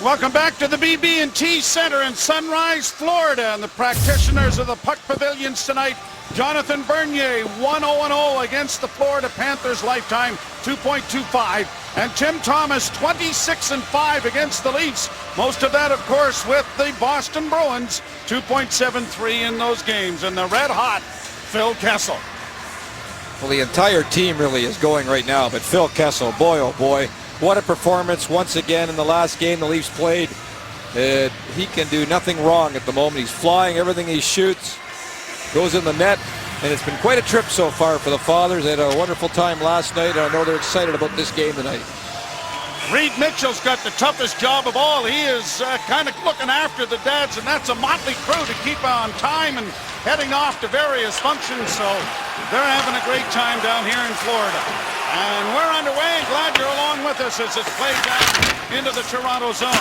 Welcome back to the BB&T Center in Sunrise, Florida. And the practitioners of the Puck Pavilions tonight, Jonathan Bernier, 1-0-0 against the Florida Panthers, lifetime 2.25. And Tim Thomas, 26-5 against the Leafs. Most of that, of course, with the Boston Bruins, 2.73 in those games. And the red-hot Phil Kessel. Well, the entire team really is going right now, but Phil Kessel, boy, oh boy. What a performance once again in the last game the Leafs played. He can do nothing wrong at the moment. He's flying, everything he shoots goes in the net, and it's been quite a trip so far for the Fathers. They had a wonderful time last night, and I know they're excited about this game tonight. Reed Mitchell's got the toughest job of all. He is kind of looking after the dads, and that's a motley crew to keep on time and heading off to various functions, so they're having a great time down here in Florida. And we're underway. Glad you're along with us as it's played down into the Toronto zone.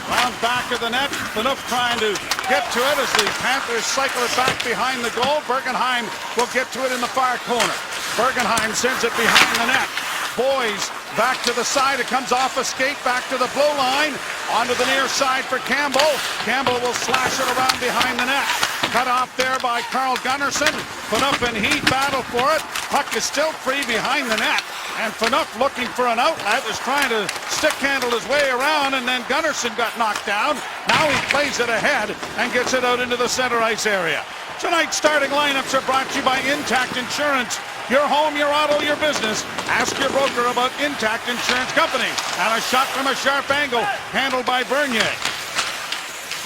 Round back of the net. Phaneuf trying to get to it as the Panthers cycle it back behind the goal. Bergenheim will get to it in the far corner. Bergenheim sends it behind the net. Boys back to the side. It comes off a skate back to the blue line. Onto the near side for Campbell. Campbell will slash it around behind the net. Cut off there by Carl Gunnarsson. Phaneuf and Heath battle for it. Puck is still free behind the net. And Phaneuf looking for an outlet is trying to stick handle his way around, and then Gunnarsson got knocked down. Now he plays it ahead and gets it out into the center ice area. Tonight's starting lineups are brought to you by Intact Insurance. Your home, your auto, your business. Ask your broker about Intact Insurance Company. And a shot from a sharp angle handled by Bernier.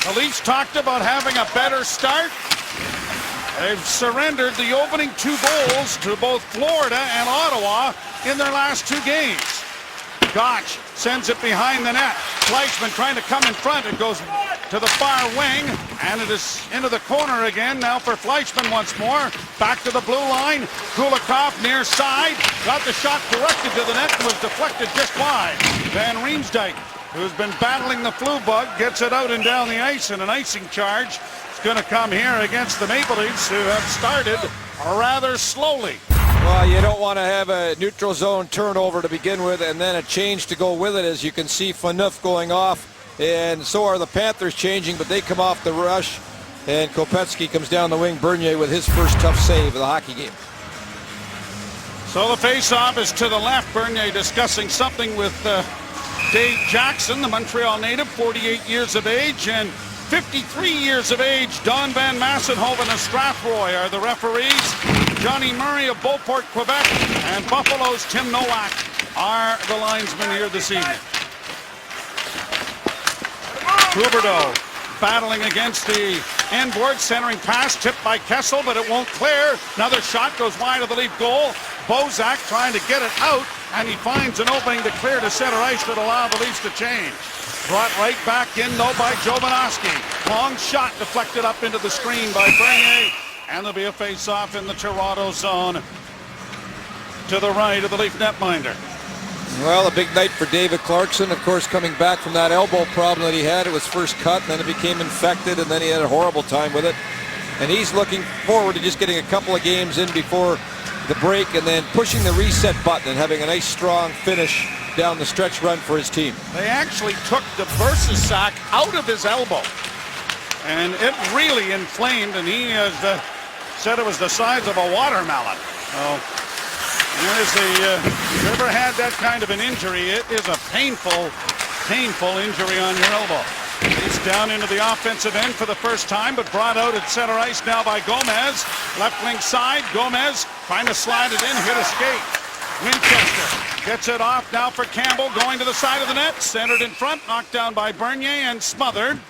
The Leafs talked about having a better start. They've surrendered the opening 2 goals to both Florida and Ottawa in their last 2 games. Gotch sends it behind the net. Fleischmann trying to come in front. It goes to the far wing, and it is into the corner again. Now for Fleischmann once more. Back to the blue line. Kulikov near side. Got the shot directed to the net and was deflected just wide. Van Riemsdyk, who's been battling the flu bug, gets it out and down the ice, and an icing charge is going to come here against the Maple Leafs, who have started rather slowly. Well, you don't want to have a neutral zone turnover to begin with and then a change to go with it. As you can see, Phaneuf going off, and so are the Panthers changing, but they come off the rush, and Kopecky comes down the wing. Bernier with his first tough save of the hockey game. So the face-off is to the left. Bernier discussing something with Dave Jackson, the Montreal native, 48 years of age, and 53 years of age, Don Van Massenhoven of Strathroy are the referees. Johnny Murray of Beauport, Quebec, and Buffalo's Tim Nowak are the linesmen here this evening. Huberdeau battling against the end board, centering pass, tipped by Kessel, but it won't clear. Another shot goes wide of the Leaf goal. Bozak trying to get it out, and he finds an opening to clear to center ice that allow the Leafs to change. Brought right back in, though, by Jovanovski. Long shot deflected up into the screen by Bernier, and there'll be a face-off in the Toronto zone to the right of the Leaf netminder. Well, a big night for David Clarkson, of course, coming back from that elbow problem that he had. It was first cut, and then it became infected, and then he had a horrible time with it. And he's looking forward to just getting a couple of games in before the break and then pushing the reset button and having a nice strong finish down the stretch run for his team. They actually took the Bersasac out of his elbow, and it really inflamed, and he has said it was the size of a watermelon. So, if you ever had that kind of an injury, it is a painful, painful injury on your elbow. He's down into the offensive end for the first time, but brought out at center ice now by Gomez. Left wing side, Gomez trying to slide it in, hit a skate. Winchester gets it off now for Campbell, going to the side of the net, centered in front, knocked down by Bernier and smothered.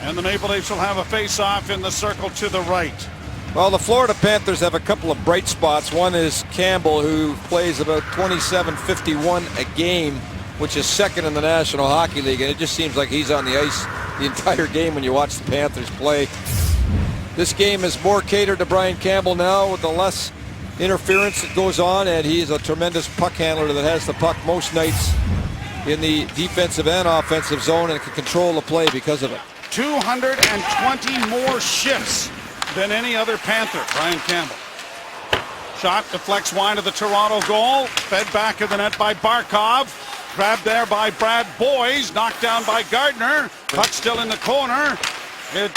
And the Maple Leafs will have a face-off in the circle to the right. Well, the Florida Panthers have a couple of bright spots. One is Campbell, who plays about 27.51 a game, which is second in the National Hockey League, and it just seems like he's on the ice the entire game when you watch the Panthers play. This game is more catered to Brian Campbell now with the less interference that goes on, and he's a tremendous puck handler that has the puck most nights in the defensive and offensive zone and can control the play because of it. 220 more shifts than any other Panther, Brian Campbell. Shot deflects wide of the Toronto goal, fed back of the net by Barkov. Grabbed there by Brad Boys, knocked down by Gardner. Puck still in the corner. It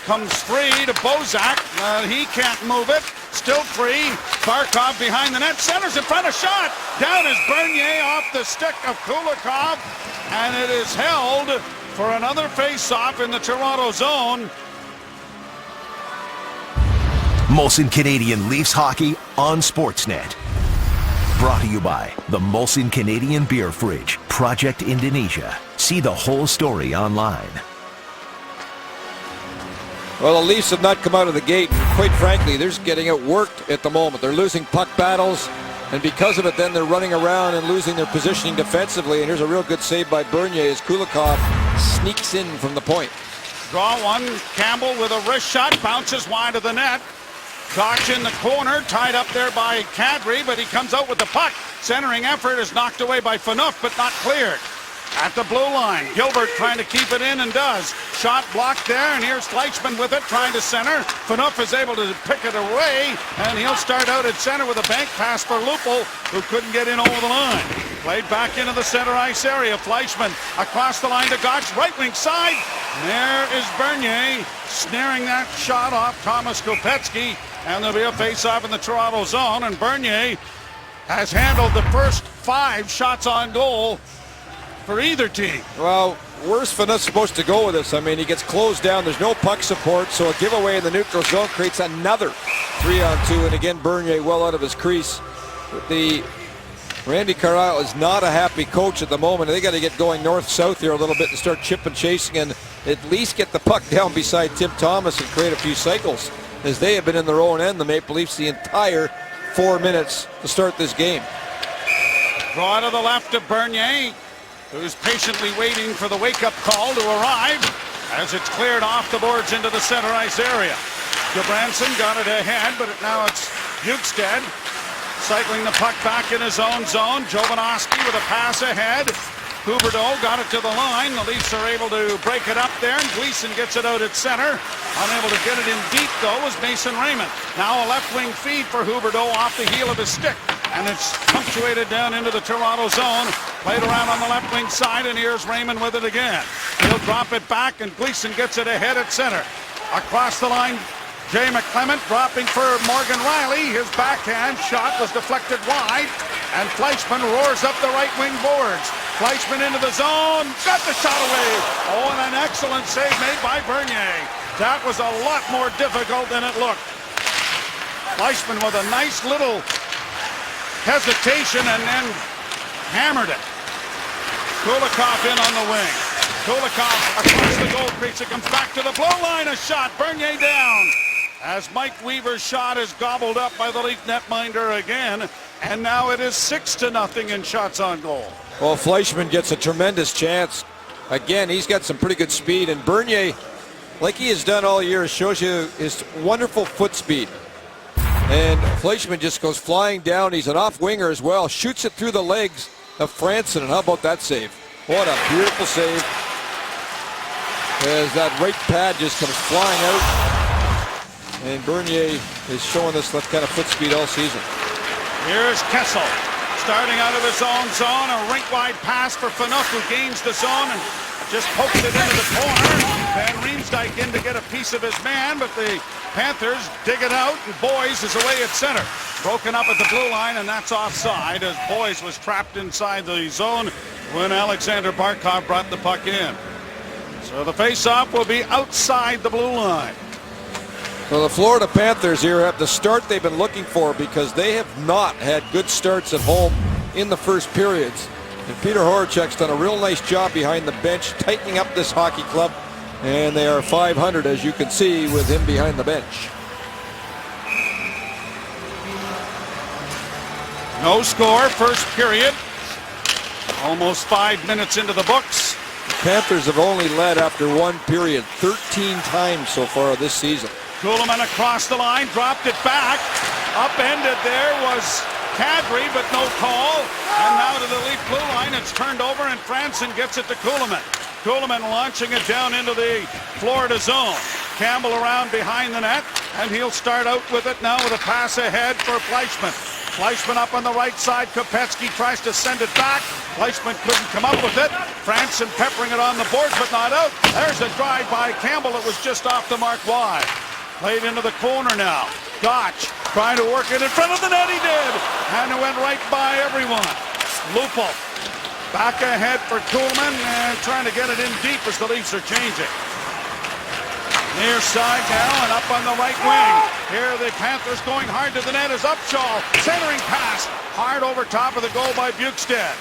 comes free to Bozak. He can't move it. Still free. Barkov behind the net. Centers in front of shot. Down is Bernier off the stick of Kulikov. And it is held for another face-off in the Toronto zone. Molson Canadian Leafs Hockey on Sportsnet. Brought to you by the Molson Canadian Beer Fridge, Project Indonesia. See the whole story online. Well, the Leafs have not come out of the gate. Quite frankly, they're just getting outworked at the moment. They're losing puck battles, and because of it, then they're running around and losing their positioning defensively. And here's a real good save by Bernier as Kulikov sneaks in from the point. Draw one. Campbell with a wrist shot. Bounces wide of the net. Koch in the corner. Tied up there by Kadri, but he comes out with the puck. Centering effort is knocked away by Phaneuf, but not cleared. At the blue line, Gilbert trying to keep it in and does. Shot blocked there, and here's Fleischmann with it, trying to center. Phaneuf is able to pick it away, and he'll start out at center with a bank pass for Lupul, who couldn't get in over the line. Played back into the center ice area. Fleischmann across the line to Gotch, right wing side. There is Bernier snaring that shot off Thomas Kopetsky, and there'll be a face-off in the Toronto zone, and Bernier has handled the first 5 shots on goal for either team. Well, where's Phaneuf supposed to go with this? I mean, he gets closed down. There's no puck support, so a giveaway in the neutral zone creates another 3-on-2. And again, Bernier well out of his crease. Randy Carlyle is not a happy coach at the moment. They got to get going north-south here a little bit and start chipping, chasing, and at least get the puck down beside Tim Thomas and create a few cycles, as they have been in their own end, the Maple Leafs, the entire 4 minutes to start this game. Draw to the left of Bernier, who's patiently waiting for the wake-up call to arrive as it's cleared off the boards into the center ice area. Gudbranson got it ahead, but now it's Bjugstad cycling the puck back in his own zone. Jovanovski with a pass ahead. Huberdeau got it to the line. The Leafs are able to break it up there, and Gleason gets it out at center. Unable to get it in deep, though, was Mason Raymond. Now a left-wing feed for Huberdeau off the heel of his stick, and it's punctuated down into the Toronto zone. Played around on the left-wing side, and here's Raymond with it again. He'll drop it back, and Gleason gets it ahead at center. Across the line, Jay McClement dropping for Morgan Riley. His backhand shot was deflected wide, and Fleischmann roars up the right wing boards. Fleischmann into the zone, got the shot away. Oh, and an excellent save made by Bernier. That was a lot more difficult than it looked. Fleischmann with a nice little hesitation and then hammered it. Kulikov in on the wing. Kulikov across the goal crease. It comes back to the blue line. A shot. Bernier down. As Mike Weaver's shot is gobbled up by the Leaf netminder again. And now it is 6-0 in shots on goal. Well, Fleischmann gets a tremendous chance. Again, he's got some pretty good speed. And Bernier, like he has done all year, shows you his wonderful foot speed. And Fleischmann just goes flying down. He's an off-winger as well. Shoots it through the legs of Franson. And how about that save? What a beautiful save. As that right pad just comes flying out. And Bernier is showing us that kind of foot speed all season. Here's Kessel. Starting out of his own zone. A rink-wide pass for Phaneuf, who gains the zone and just pokes it into the corner. Van Riemsdyk in to get a piece of his man, but the Panthers dig it out, and Boys is away at center. Broken up at the blue line, and that's offside, as Boys was trapped inside the zone when Alexander Barkov brought the puck in. So the face-off will be outside the blue line. Well, the Florida Panthers here have the start they've been looking for, because they have not had good starts at home in the first periods. And Peter Horachek's done a real nice job behind the bench, tightening up this hockey club. And they are .500, as you can see, with him behind the bench. No score, first period. Almost 5 minutes into the books. The Panthers have only led after one period 13 times so far this season. Kuhlman across the line, dropped it back. Upended there was Kadri, but no call. And now to the Leaf blue line, it's turned over, and Franson gets it to Kuhlman. Kuhlman launching it down into the Florida zone. Campbell around behind the net, and he'll start out with it now with a pass ahead for Fleischmann. Fleischman up on the right side. Kopecky tries to send it back. Fleischman couldn't come up with it. Franson peppering it on the boards, but not out. There's a drive by Campbell. It was just off the mark wide. Played into the corner now. Gotch trying to work it in front of the net. He did. And it went right by everyone. Lupul back ahead for Kuhlman and trying to get it in deep as the Leafs are changing. Near side now and up on the right wing. Here the Panthers going hard to the net as Upshall. Centering pass. Hard over top of the goal by Bukestad.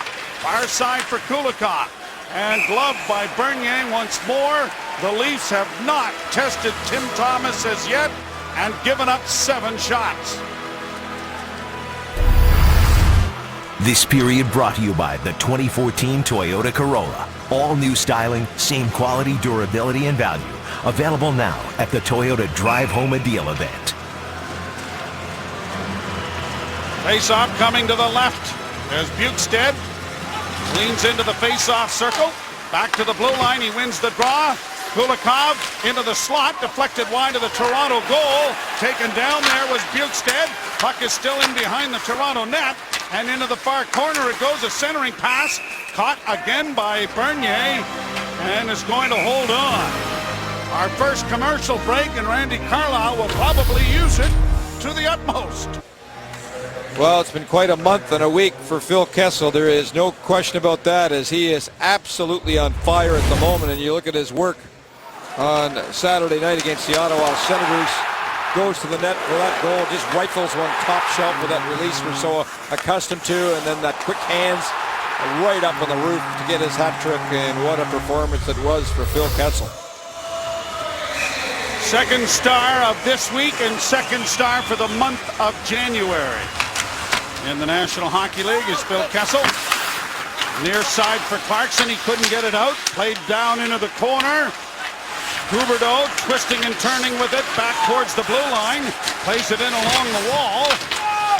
Far side for Kulikov. And gloved by Bernier once more. The Leafs have not tested Tim Thomas as yet and given up 7 shots. This period brought to you by the 2014 Toyota Corolla. All new styling, same quality, durability, and value. Available now at the Toyota Drive Home a Deal event. Face-off coming to the left as Bukestad leans into the face-off circle. Back to the blue line. He wins the draw. Kulikov into the slot, deflected wide of the Toronto goal. Taken down there was Bukestad. Puck is still in behind the Toronto net. And into the far corner it goes, a centering pass. Caught again by Bernier and is going to hold on. Our first commercial break, and Randy Carlyle will probably use it to the utmost. Well, it's been quite a month and a week for Phil Kessel. There is no question about that, as he is absolutely on fire at the moment. And you look at his work on Saturday night against the Ottawa Senators. Goes to the net for that goal, just rifles one top shelf with that release we're so accustomed to, and then that quick hands right up on the roof to get his hat trick, and what a performance it was for Phil Kessel. Second star of this week and second star for the month of January. In the National Hockey League is Phil Kessel. Near side for Clarkson, he couldn't get it out. Played down into the corner. Huberdeau twisting and turning with it back towards the blue line. Plays it in along the wall.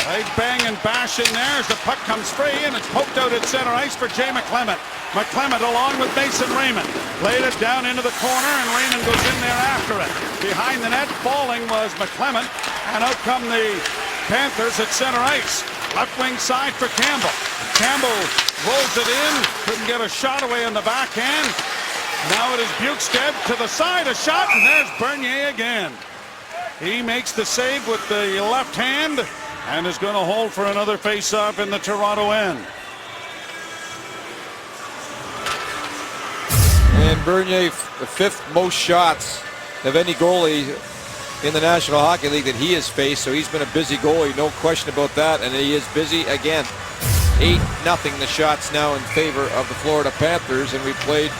They bang and bash in there as the puck comes free, and it's poked out at center ice for Jay McClement. McClement along with Mason Raymond. Played it down into the corner, and Raymond goes in there after it. Behind the net, falling was McClement, and out come the Panthers at center ice. Left wing side for Campbell. Campbell rolls it in, couldn't get a shot away on the backhand. Now it is Bukestad to the side, a shot, and there's Bernier again. He makes the save with the left hand and is going to hold for another face-off in the Toronto end. And Bernier, the 5th most shots of any goalie in the National Hockey League that he has faced, so he's been a busy goalie, no question about that, and he is busy again. 8-0 the shots now in favor of the Florida Panthers, and we played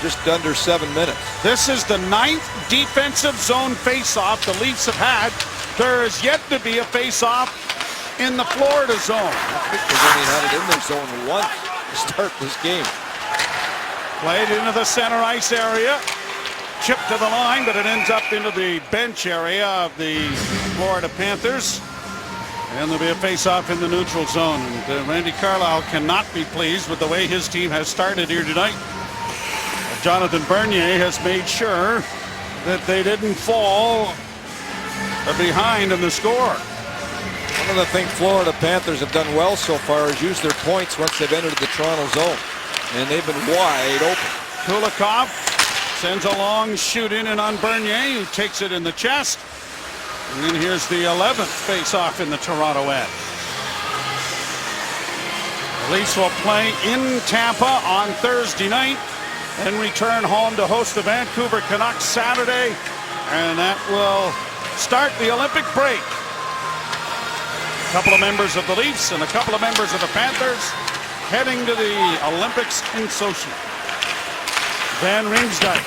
just under 7 minutes. This is the 9th defensive zone face-off the Leafs have had. There is yet to be a face-off in the Florida zone. I think they've only had it in their zone once to start this game. Played into the center ice area. Chipped to the line, but it ends up into the bench area of the Florida Panthers. And there'll be a face-off in the neutral zone. And Randy Carlyle cannot be pleased with the way his team has started here tonight. Jonathan Bernier has made sure that they didn't fall behind in the score. One of the things Florida Panthers have done well so far is use their points once they've entered the Toronto zone. And they've been wide open. Kulikov sends a long shoot in and on Bernier, who takes it in the chest. And then here's the 11th face-off in the Toronto end. The Leafs will play in Tampa on Thursday night and return home to host the Vancouver Canucks Saturday. And that will start the Olympic break. A couple of members of the Leafs and a couple of members of the Panthers heading to the Olympics in Sochi. Van Riemsdyk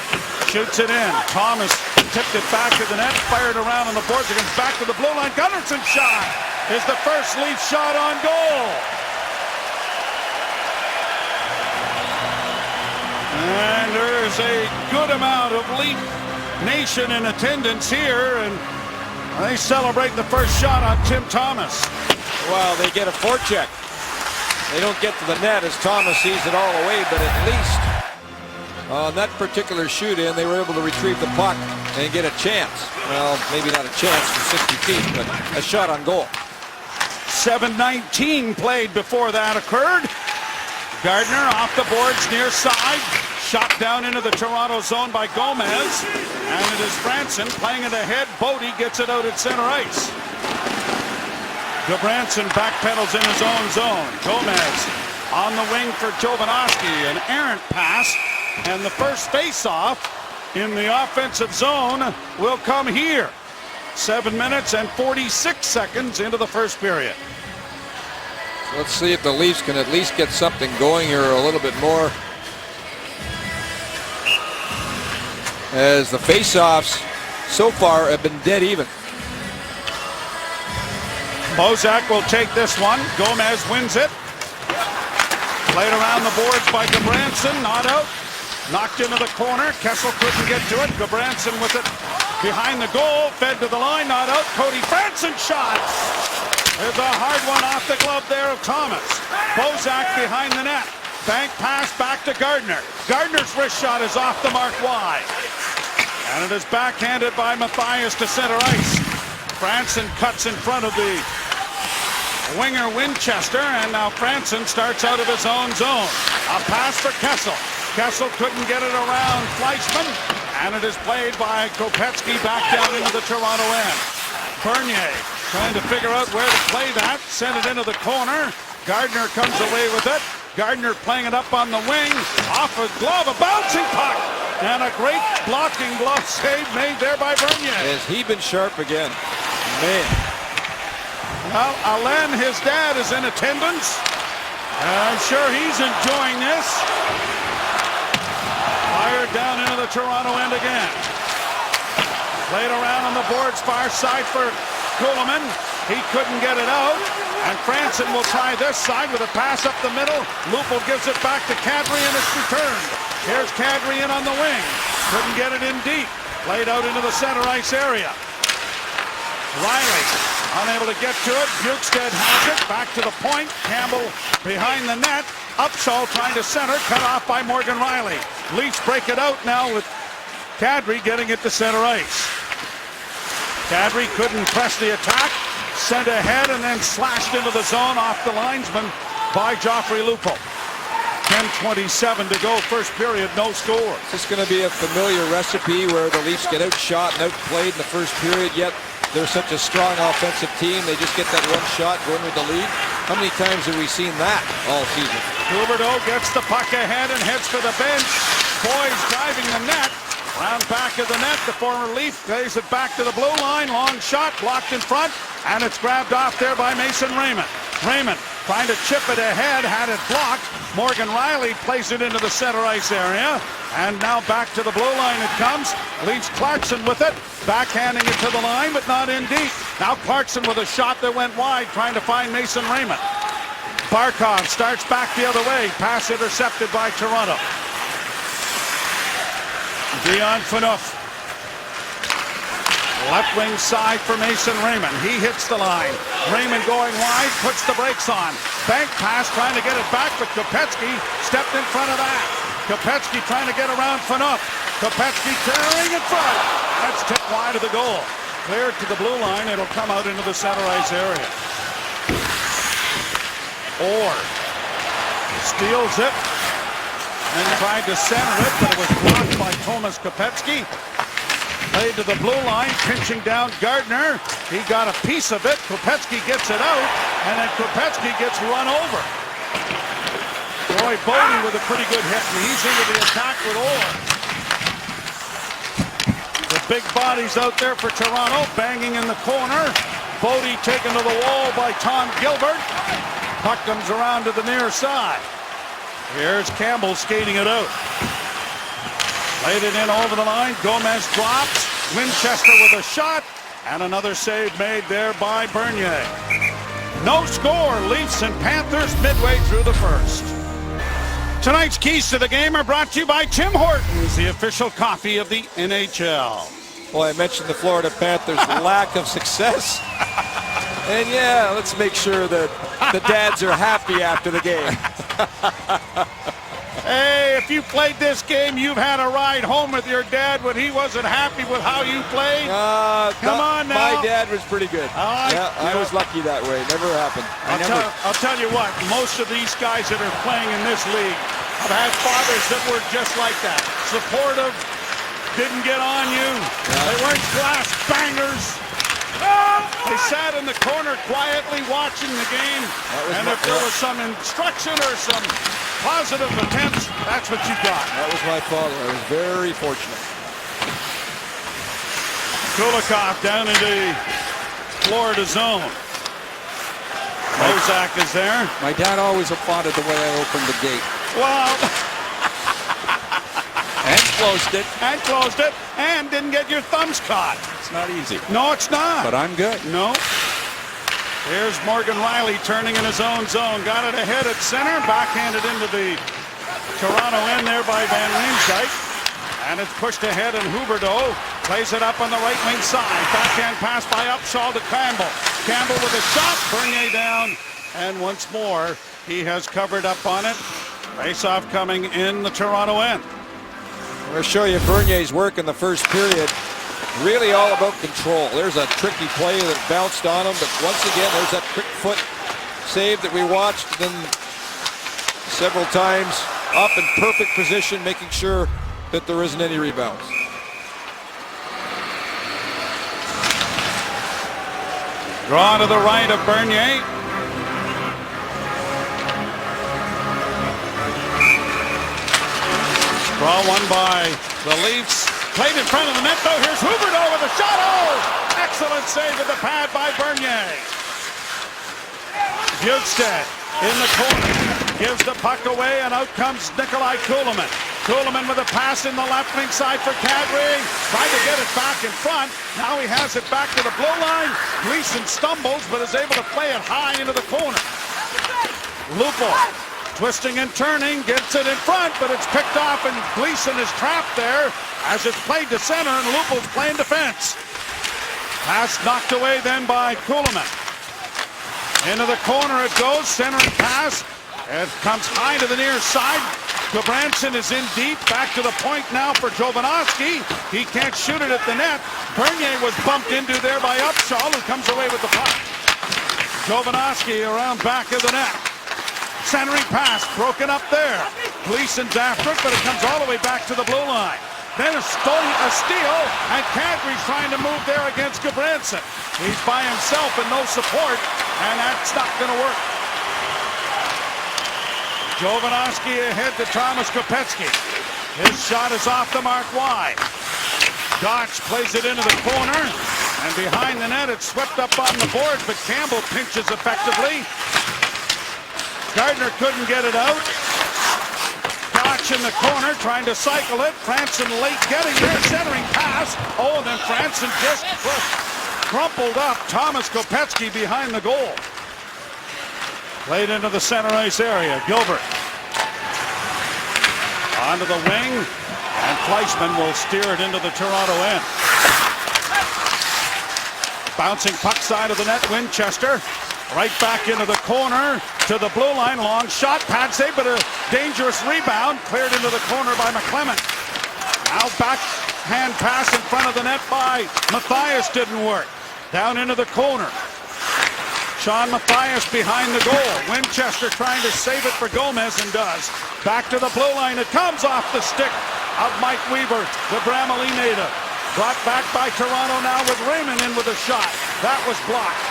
shoots it in. Thomas tipped it back to the net, fired around on the boards. It comes back to the blue line. Gunnarsson shot is the first Leaf shot on goal. And there's a good amount of Leaf Nation in attendance here, and they celebrate the first shot on Tim Thomas. Well, they get a forecheck. They don't get to the net as Thomas sees it all away, but at least on that particular shoot-in, they were able to retrieve the puck and get a chance. Well, maybe not a chance from 60 feet, but a shot on goal. 7:19 played before that occurred. Gardner off the boards near side. Shot down into the Toronto zone by Gomez. And it is Franson playing it ahead. Bodie gets it out at center ice. Gudbranson backpedals in his own zone. Gomez on the wing for Jovanovski. An errant pass. And the first face-off in the offensive zone will come here. 7 minutes and 46 seconds into the first period. Let's see if the Leafs can at least get something going here a little bit more. As the face-offs so far have been dead even. Bozak will take this one. Gomez wins it. Played around the boards by Gudbranson. Not out. Knocked into the corner. Kessel couldn't get to it. Gudbranson with it behind the goal. Fed to the line. Not out. Cody Franson shot. There's a hard one off the glove there of Thomas. Bozak behind the net. Bank pass back to Gardner. Gardner's wrist shot is off the mark wide. And it is backhanded by Mathias to center ice. Franson cuts in front of the winger Winchester, and now Franson starts out of his own zone. A pass for Kessel. Kessel couldn't get it around Fleischmann, and it is played by Kopecky back down into the Toronto end. Bernier trying to figure out where to play that. Sent it into the corner. Gardner comes away with it. Gardner playing it up on the wing. Off a glove, a bouncing puck. And a great blocking glove save made there by Bernier. Has he been sharp again? Man. Well, Alain, his dad, is in attendance. And I'm sure he's enjoying this. Fired down into the Toronto end again. Played around on the boards, far side for Kuhlman. He couldn't get it out. And Franson will try this side with a pass up the middle. Lupul gives it back to Kadri, and it's returned. Here's Kadri in on the wing. Couldn't get it in deep. Played out into the center ice area. Riley unable to get to it. Bukestad has it. Back to the point. Campbell behind the net. Upshaw trying to center. Cut off by Morgan Riley. Leafs break it out now with Kadri getting it to center ice. Kadri couldn't press the attack. Sent ahead and then slashed into the zone off the linesman by Joffrey Lupul. 10:27 to go, first period, no score. Is this going to be a familiar recipe where the Leafs get outshot and outplayed in the first period, yet they're such a strong offensive team, they just get that one shot going with the lead? How many times have we seen that all season? Huberdeau gets the puck ahead and heads for the bench. Boys driving the net. Round back of the net, the former Leaf plays it back to the blue line. Long shot, blocked in front, and it's grabbed off there by Mason Raymond. Raymond trying to chip it ahead, had it blocked. Morgan Riley plays it into the center ice area. And now back to the blue line it comes. Leaves Clarkson with it. Backhanding it to the line, but not in deep. Now Clarkson with a shot that went wide, trying to find Mason Raymond. Barkov starts back the other way. Pass intercepted by Toronto. Dion Phaneuf. Left wing side for Mason Raymond. He hits the line. Raymond going wide, puts the brakes on. Bank pass, trying to get it back, but Kopecky stepped in front of that. Kopecky trying to get around Phaneuf. Kopecky carrying in front. That's tipped wide of the goal. Cleared to the blue line. It'll come out into the center ice area. Orr steals it and tried to center it, but it was blocked by Thomas Kopecky. Played to the blue line, pinching down Gardner. He got a piece of it. Kopecky gets it out, and then Kopecky gets run over. Troy Bodie with a pretty good hit, and he's into the attack with Orr. The big bodies out there for Toronto, banging in the corner. Bodie taken to the wall by Tom Gilbert. Puck comes around to the near side. Here's Campbell skating it out. Laid it in over the line. Gomez drops. Winchester with a shot. And another save made there by Bernier. No score. Leafs and Panthers midway through the first. Tonight's keys to the game are brought to you by Tim Hortons, the official coffee of the NHL. Well, I mentioned the Florida Panthers' lack of success. And yeah, let's make sure that the dads are happy after the game. Hey, if you played this game, you've had a ride home with your dad when he wasn't happy with how you played. Come on now. My dad was pretty good. I was lucky that way. Never happened. I'll tell you what, most of these guys that are playing in this league have had fathers that were just like that. Supportive, didn't get on you. They weren't glass bangers. They sat in the corner quietly watching the game, and if there was some instruction or some positive attempts, that's what you got. That was my father. I was very fortunate. Kulikov down into the Florida zone. Bozak is there. My dad always applauded the way I opened the gate. Well, and closed it. And didn't get your thumbs caught. It's not easy. No, it's not. But I'm good. No. Here's Morgan Riley turning in his own zone. Got it ahead at center. Backhanded into the Toronto end there by Van Riemsdyk. And it's pushed ahead, and Huberdeau plays it up on the right wing side. Backhand pass by Upshall to Campbell. Campbell with a shot. Bernier down. And once more, he has covered up on it. Face-off coming in the Toronto end. I'm going to show you Bernier's work in the first period. Really all about control. There's a tricky play that bounced on him, but once again, there's that quick foot save that we watched. Then several times up in perfect position, making sure that there isn't any rebounds. Draw to the right of Bernier. Draw one by the Leafs. Played in front of the net, though. Here's Huberdeau with a shot. Oh! Excellent save with the pad by Bernier. Bjugstad in the corner. Gives the puck away, and out comes Nikolai Kulemin. Kulemin with a pass in the left wing side for Kadri. Tried to get it back in front. Now he has it back to the blue line. Gleason stumbles, but is able to play it high into the corner. Lupo twisting and turning, gets it in front, but it's picked off, and Gleason is trapped there as it's played to center, and Lupo's playing defense. Pass knocked away then by Kulemin. Into the corner it goes, centering pass. It comes high to the near side. Gudbranson is in deep, back to the point now for Jovanovski. He can't shoot it at the net. Bernier was bumped into there by Upshall, who comes away with the puck. Jovanovski around back of the net. Centering pass, broken up there. Gleason's after it, but it comes all the way back to the blue line. Then a steal, and Kadri's trying to move there against Gudbranson. He's by himself and no support, and that's not going to work. Jovanovski ahead to Thomas Kopecky. His shot is off the mark wide. Gotch plays it into the corner, and behind the net it's swept up on the boards, but Campbell pinches effectively. Gardner couldn't get it out. Gotch in the corner trying to cycle it. Franson late getting there, centering pass. Oh, and then Franson just crumpled up. Thomas Kopecky behind the goal. Played into the center ice area. Gilbert onto the wing, and Fleischmann will steer it into the Toronto end. Bouncing puck side of the net, Winchester. Right back into the corner to the blue line. Long shot, pad save, but a dangerous rebound. Cleared into the corner by McClement. Now backhand pass in front of the net by Mathias didn't work. Down into the corner. Sean Mathias behind the goal. Winchester trying to save it for Gomez, and does. Back to the blue line. It comes off the stick of Mike Weaver, the Bramalea native. Brought back by Toronto now with Raymond in with a shot. That was blocked.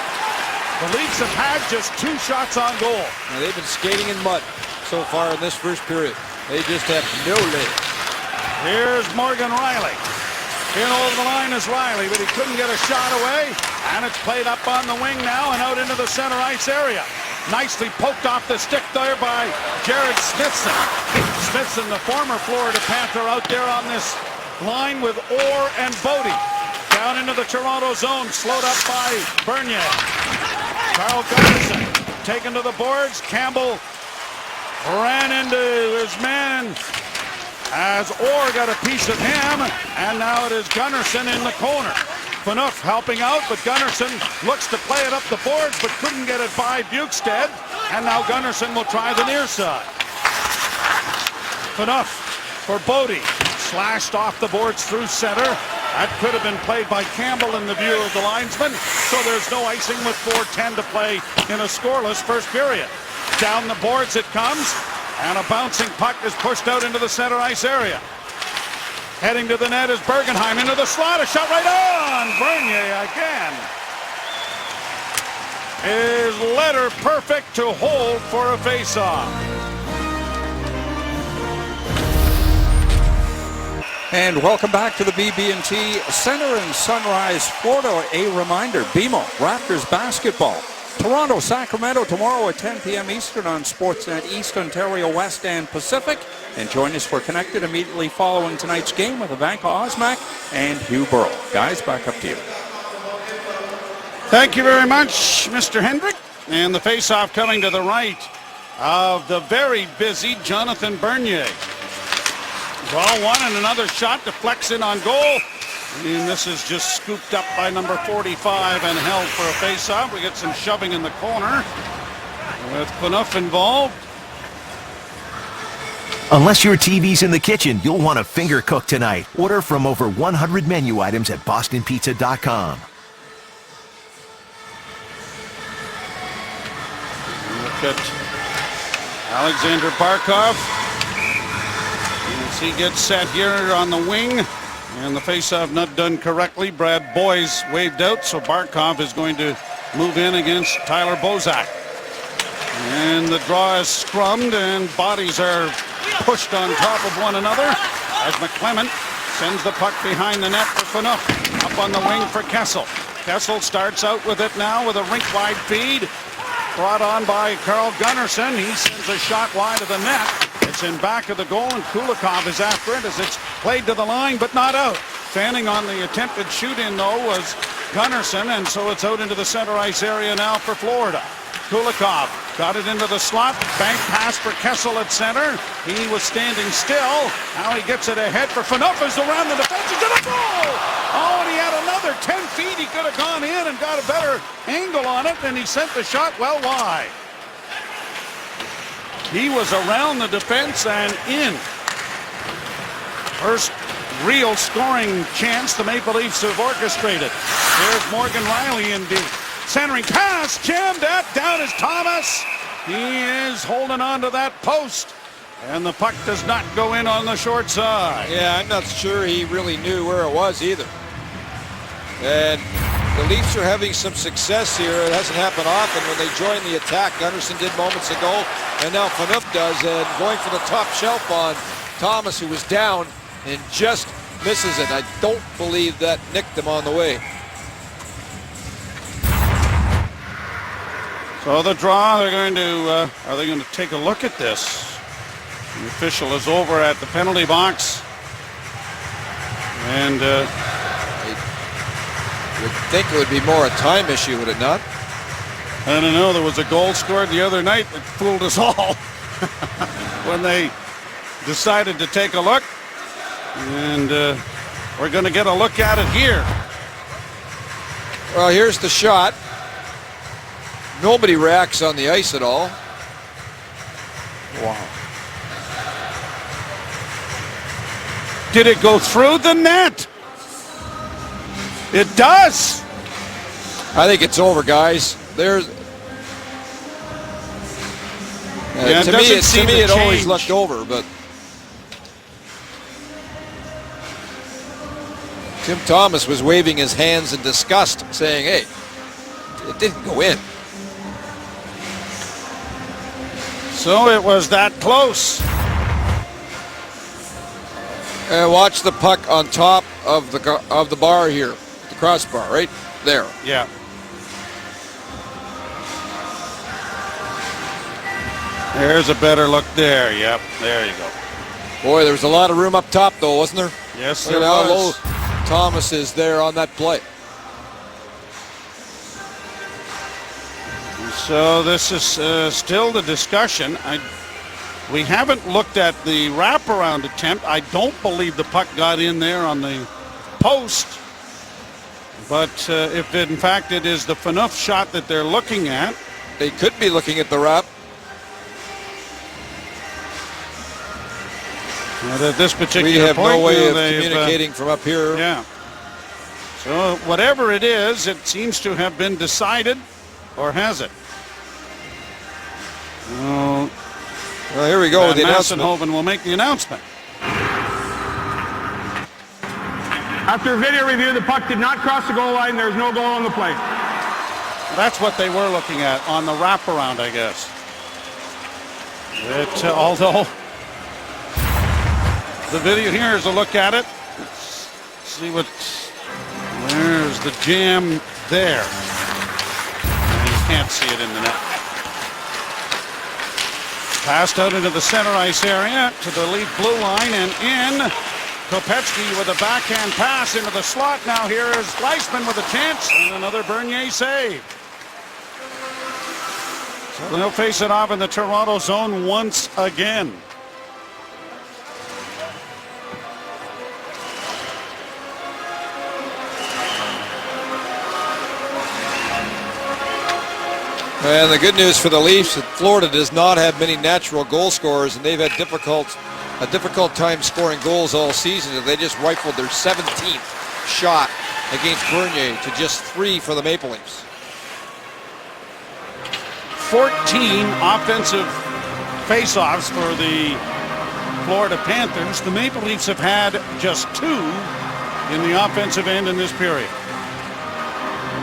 The Leafs have had just 2 shots on goal. Now, they've been skating in mud so far in this first period. They just have no legs. Here's Morgan Riley. In over the line is Riley, but he couldn't get a shot away. And it's played up on the wing now and out into the center ice area. Nicely poked off the stick there by Jared Smithson. Smithson, the former Florida Panther, out there on this line with Orr and Bodie. Down into the Toronto zone, slowed up by Bernier. Carl Gunnarsson taken to the boards. Campbell ran into his man as Orr got a piece of him, and now it is Gunnarsson in the corner. Phaneuf helping out, but Gunnarsson looks to play it up the boards, but couldn't get it by Bjugstad, and now Gunnarsson will try the near side. Phaneuf for Bodie. Slashed off the boards through center. That could have been played by Campbell in the view of the linesman. So there's no icing with 4:10 to play in a scoreless first period. Down the boards it comes. And a bouncing puck is pushed out into the center ice area. Heading to the net is Bergenheim into the slot. A shot right on. Bernier again. Is letter perfect to hold for a faceoff. And welcome back to the BB&T Center in Sunrise, Florida. A reminder, BMO Raptors basketball. Toronto, Sacramento tomorrow at 10 p.m. Eastern on Sportsnet East, Ontario, West, and Pacific. And join us for Connected immediately following tonight's game with Ivanka Osmak and Hugh Burrow. Guys, back up to you. Thank you very much, Mr. Hendrick. And the faceoff coming to the right of the very busy Jonathan Bernier. Draw one and another shot deflects in on goal. And this is just scooped up by number 45 and held for a faceoff. We get some shoving in the corner with Phaneuf involved. Unless your TV's in the kitchen, you'll want to finger cook tonight. Order from over 100 menu items at bostonpizza.com. Look at Alexander Barkov. As he gets set here on the wing. And the faceoff not done correctly. Brad Boyes waved out, so Barkov is going to move in against Tyler Bozak. And the draw is scrummed and bodies are pushed on top of one another as McClement sends the puck behind the net for Phaneuf. Up on the wing for Kessel. Kessel starts out with it now with a rink-wide feed. Brought on by Carl Gunnarsson. He sends a shot wide of the net. It's in back of the goal, and Kulikov is after it as it's played to the line, but not out. Fanning on the attempted shoot-in, though, was Gunnarsson, and so it's out into the center ice area now for Florida. Kulikov got it into the slot. Bank pass for Kessel at center. He was standing still. Now he gets it ahead for Phaneuf as around the defense. He's going to goal! Oh, and he had another 10 feet. He could have gone in and got a better angle on it, and he sent the shot well wide. He was around the defense and in. First real scoring chance the Maple Leafs have orchestrated. There's Morgan Riley in deep. Centering pass, jammed at, down is Thomas. He is holding on to that post. And the puck does not go in on the short side. Yeah, I'm not sure he really knew where it was either. And the Leafs are having some success here. It hasn't happened often when they join the attack. Gunnarsson did moments ago, and now Phaneuf does. And going for the top shelf on Thomas, who was down, and just misses it. I don't believe that nicked him on the way. So the draw, are they going to take a look at this? The official is over at the penalty box. And I would think it would be more a time issue, would it not? I don't know. There was a goal scored the other night that fooled us all when they decided to take a look. And we're going to get a look at it here. Well, here's the shot. Nobody reacts on the ice at all. Wow. Did it go through the net? It does. I think it's over, guys. There's. Yeah, to me, it always looked over, but Tim Thomas was waving his hands in disgust, saying, "Hey, it didn't go in." So it was that close. Watch the puck on top of the bar here, the crossbar, right there. Yeah. There's a better look there. Yep, there you go. Boy, there was a lot of room up top, though, wasn't there? Yes, Look there at how was. low Thomas is there on that play. So this is still the discussion. We haven't looked at the wraparound attempt. I don't believe the puck got in there on the post. But if in fact it is the Phaneuf shot that they're looking at. They could be looking at the wrap. And at this particular We have point, no way of they've, communicating from up here. Yeah. So whatever it is, it seems to have been decided, or has it? Well, here we go with the announcement. Massenhoven will make the announcement. After video review, the puck did not cross the goal line. There's no goal on the play. That's what they were looking at on the wraparound, I guess. Although the video here is a look at it. Let's see where's the jam there. And you can't see it in the net. Passed out into the center ice area to the lead blue line and in. Kopetsky with a backhand pass into the slot. Now here is Gleisman with a chance and another Bernier save. So they'll face it off in the Toronto zone once again. And the good news for the Leafs that Florida does not have many natural goal scorers, and they've had a difficult time scoring goals all season. They just rifled their 17th shot against Bernier to just 3 for the Maple Leafs. 14 offensive faceoffs for the Florida Panthers. The Maple Leafs have had just 2 in the offensive end in this period.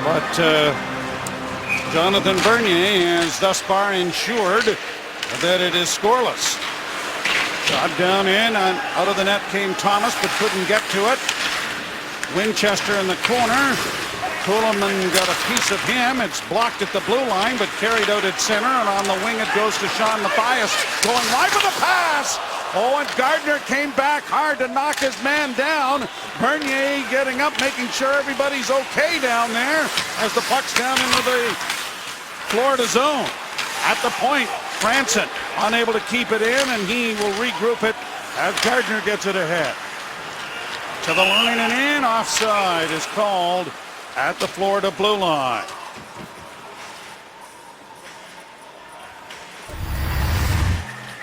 But Jonathan Bernier has thus far ensured that it is scoreless. Shot down in, and out of the net came Thomas, but couldn't get to it. Winchester in the corner. Kuhlman got a piece of him. It's blocked at the blue line, but carried out at center, and on the wing it goes to Sean Mathias, going wide with a pass. Oh, and Gardner came back hard to knock his man down. Bernier getting up, making sure everybody's okay down there as the puck's down into the Florida zone. At the point, Franson unable to keep it in, and he will regroup it as Gardner gets it ahead. To the line and in, offside is called at the Florida blue line.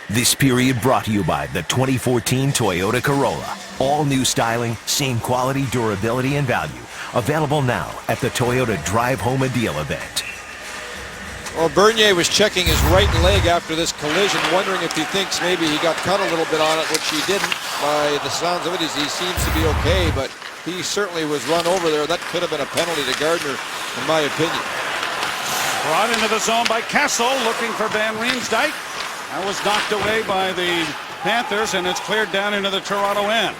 This period brought to you by the 2014 Toyota Corolla. All new styling, same quality, durability, and value. Available now at the Toyota Drive Home a Deal event. Well, Bernier was checking his right leg after this collision, wondering if he thinks maybe he got cut a little bit on it, which he didn't. By the sounds of it, he seems to be okay, but he certainly was run over there. That could have been a penalty to Gardner, in my opinion. Brought into the zone by Kessel, looking for Van Riemsdyk. That was knocked away by the Panthers, and it's cleared down into the Toronto end.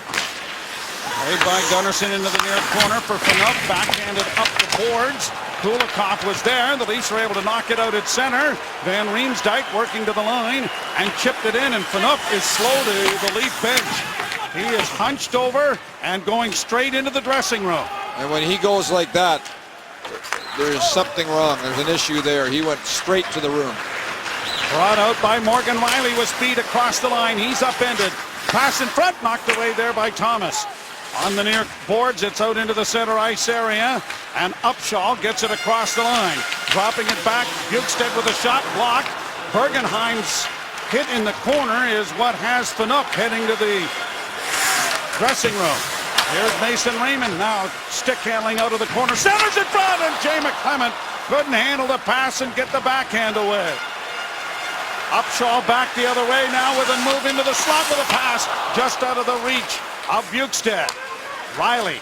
Played by Gunnarsson into the near corner for Phaneuf, backhanded up the boards. Kulikov was there. The Leafs were able to knock it out at center. Van Riemsdyk working to the line and chipped it in, and Phaneuf is slow to the Leaf bench. He is hunched over and going straight into the dressing room. And when he goes like that, there's something wrong. There's an issue there. He went straight to the room. Brought out by Morgan Rielly with speed across the line. He's upended. Pass in front, knocked away there by Thomas. On the near boards, it's out into the center ice area, and Upshaw gets it across the line. Dropping it back, Bukestad with a shot blocked. Bergenheim's hit in the corner is what has Phaneuf heading to the dressing room. Here's Mason Raymond now, stick handling out of the corner. Centers in front, and Jay McClement couldn't handle the pass and get the backhand away. Upshaw back the other way now with a move into the slot with a pass just out of the reach of Bukestad. Rielly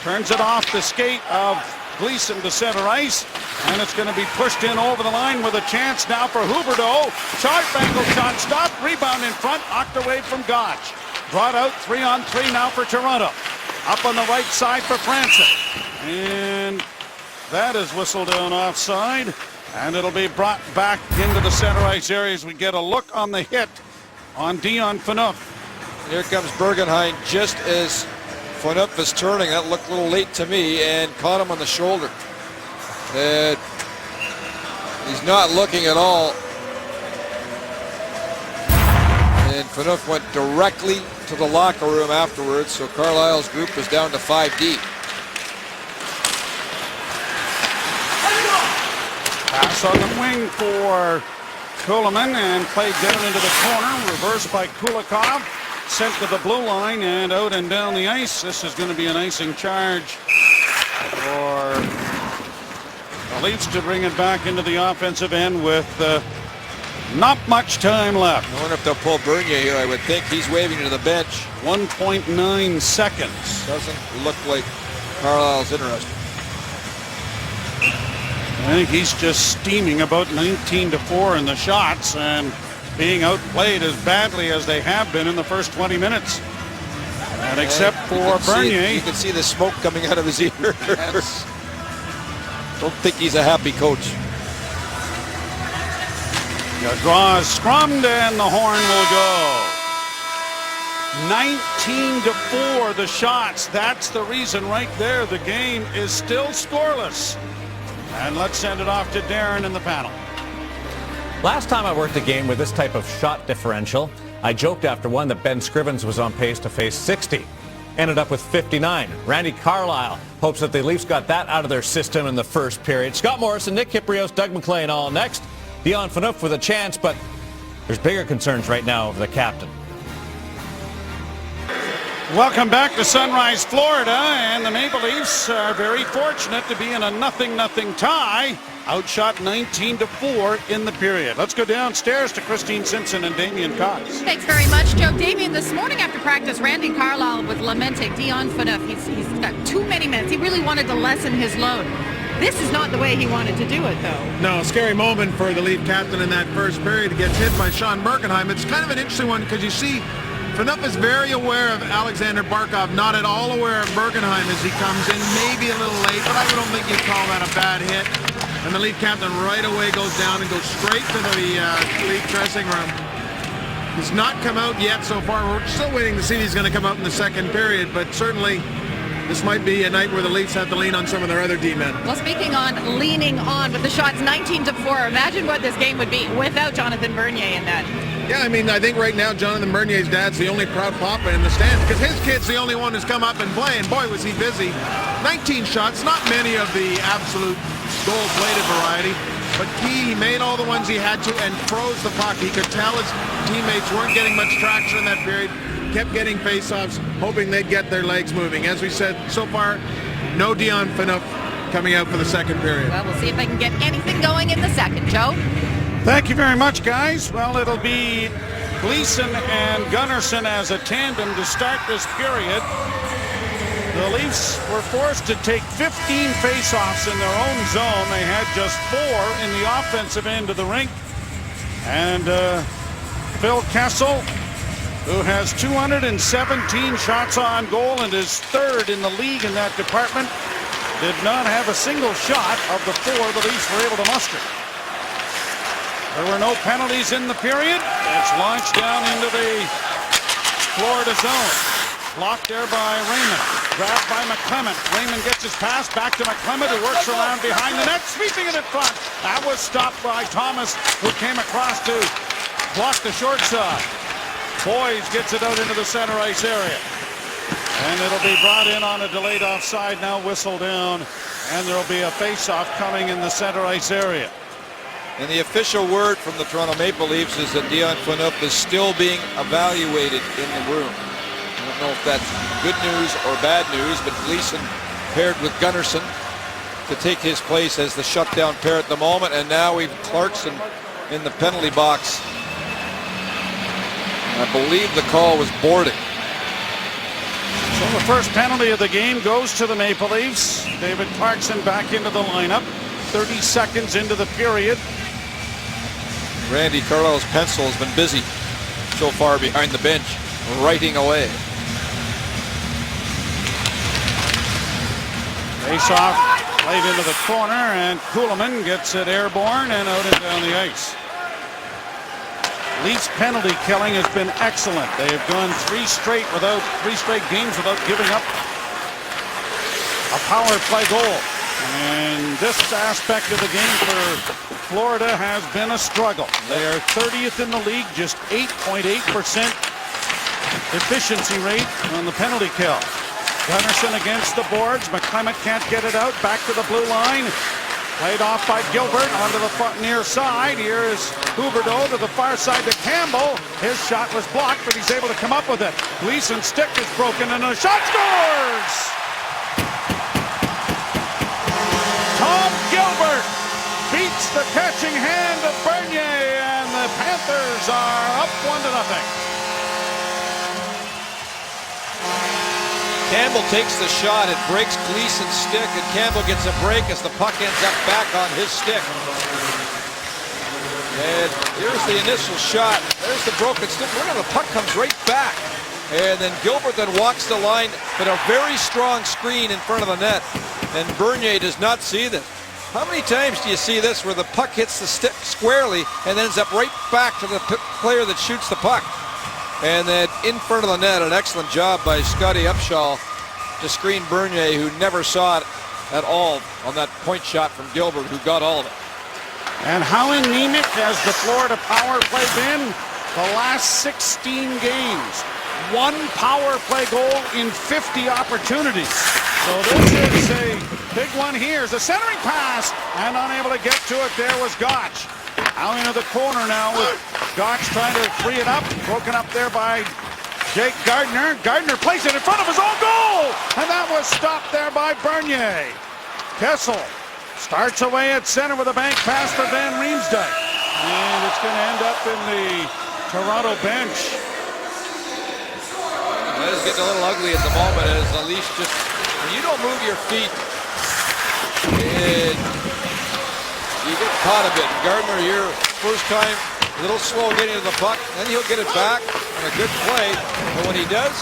turns it off the skate of Gleason to center ice, and it's going to be pushed in over the line with a chance now for Huberdeau. Sharp angle shot stopped, rebound in front, knocked away from Gotch. Brought out 3-on-3 now for Toronto. Up on the right side for Franson. And that is whistled down offside, and it'll be brought back into the center ice area as we get a look on the hit on Dion Phaneuf. Here comes Bergenheim just as Phaneuf is turning. That looked a little late to me, and caught him on the shoulder. He's not looking at all. And Phaneuf went directly to the locker room afterwards, so Carlisle's group is down to 5 deep. Pass on the wing for Kuhlman and played down into the corner. Reversed by Kulikov. sent to the blue line and out and down the ice. This is going to be an icing charge for the Leafs to bring it back into the offensive end with not much time left. I wonder if they'll pull Bernier here. I would think he's waving to the bench. 1.9 seconds. Doesn't look like Carlisle's interested. I think he's just steaming about 19-4 in the shots and being outplayed as badly as they have been in the first 20 minutes. And except for Bernier. You can see the smoke coming out of his ear. Don't think he's a happy coach. The draw is scrummed and the horn will go. 19-4 the shots. That's the reason right there. The game is still scoreless. And let's send it off to Darren in the panel. Last time I worked a game with this type of shot differential, I joked after one that Ben Scrivens was on pace to face 60. Ended up with 59. Randy Carlyle hopes that the Leafs got that out of their system in the first period. Scott Morrison, Nick Kypreos, Doug MacLean all next. Dion Phaneuf with a chance, but there's bigger concerns right now over the captain. Welcome back to Sunrise, Florida, and the Maple Leafs are very fortunate to be in a 0-0 tie. Outshot 19-4 in the period. Let's go downstairs to Christine Simpson and Damien Cox. Thanks very much, Joe. Damien, this morning after practice, Randy Carlyle was lamenting Dion Phaneuf. He's got too many minutes. He really wanted to lessen his load. This is not the way he wanted to do it, though. No, scary moment for the Leaf captain in that first period. He gets hit by Sean Bergenheim. It's kind of an interesting one because you see Phaneuf is very aware of Alexander Barkov, not at all aware of Bergenheim as he comes in, maybe a little late, but I don't think you'd call that a bad hit. And the Leaf captain right away goes down and goes straight to the Leaf dressing room. He's not come out yet so far. We're still waiting to see if he's going to come out in the second period, but certainly this might be a night where the Leafs have to lean on some of their other D-men. Well, speaking on leaning on with the shots 19-4, imagine what this game would be without Jonathan Bernier in that. Yeah, I mean, I think right now Jonathan Bernier's dad's the only proud papa in the stands because his kid's the only one who's come up and play, and boy, was he busy. 19 shots, not many of the absolute gold-plated variety, but he made all the ones he had to and froze the puck. He could tell his teammates weren't getting much traction in that period, kept getting face-offs, hoping they'd get their legs moving. As we said, so far, no Dion Phaneuf coming out for the second period. Well, we'll see if they can get anything going in the second. Joe? Thank you very much, guys. Well, it'll be Gleason and Gunnarsson as a tandem to start this period. The Leafs were forced to take 15 faceoffs in their own zone. They had just 4 in the offensive end of the rink. And Phil Kessel, who has 217 shots on goal and is third in the league in that department, did not have a single shot of the 4 the Leafs were able to muster. There were no penalties in the period. It's launched down into the Florida zone. Blocked there by Raymond. Grabbed by McClement. Raymond gets his pass back to McClement, who works around behind the net, sweeping it in front. That was stopped by Thomas, who came across to block the short side. Boys gets it out into the center ice area. And it'll be brought in on a delayed offside, now whistled down. And there'll be a face-off coming in the center ice area. And the official word from the Toronto Maple Leafs is that Dion Phaneuf is still being evaluated in the room. I don't know if that's good news or bad news, but Gleason paired with Gunnarsson to take his place as the shutdown pair at the moment, and now we've Clarkson in the penalty box. I believe the call was boarding. So the first penalty of the game goes to the Maple Leafs. David Clarkson back into the lineup. 30 seconds into the period. Randy Carlisle's pencil has been busy so far behind the bench, writing away. Face off, played into the corner, and Kuhlman gets it airborne and out and down the ice. Leafs penalty killing has been excellent. They have gone three straight games without giving up a power play goal. And this aspect of the game for Florida has been a struggle. They are 30th in the league, just 8.8% efficiency rate on the penalty kill. Gunnarsson against the boards. McClement can't get it out. Back to the blue line. Played off by Gilbert onto the near side. Here is Huberdeau to the far side to Campbell. His shot was blocked, but he's able to come up with it. Gleason's stick is broken, and a shot scores! Tom Gilbert beats the catching hand of Bernier, and the Panthers are up 1-0. Campbell takes the shot. It breaks Gleason's stick, and Campbell gets a break as the puck ends up back on his stick. And here's the initial shot. There's the broken stick. Look how the puck comes right back. And then Gilbert then walks the line, but a very strong screen in front of the net. And Bernier does not see this. How many times do you see this where the puck hits the stick squarely and ends up right back to the player that shoots the puck? And then in front of the net, an excellent job by Scotty Upshall to screen Bernier, who never saw it at all on that point shot from Gilbert, who got all of it. And how anemic has the Florida power play been the last 16 games? One power play goal in 50 opportunities. So this is a big one here. It's a centering pass, and unable to get to it. There was Gotch. Out into the corner now with Gotch trying to free it up. Broken up there by Jake Gardner. Gardner plays it in front of his own goal, and that was stopped there by Bernier. Kessel starts away at center with a bank pass for Van Riemsdyk. And it's going to end up in the Toronto bench. That is getting a little ugly at the moment as the Leafs just, when you don't move your feet, you get caught a bit. Gardner here, first time, a little slow getting to the puck, then he'll get it back on a good play. But when he does,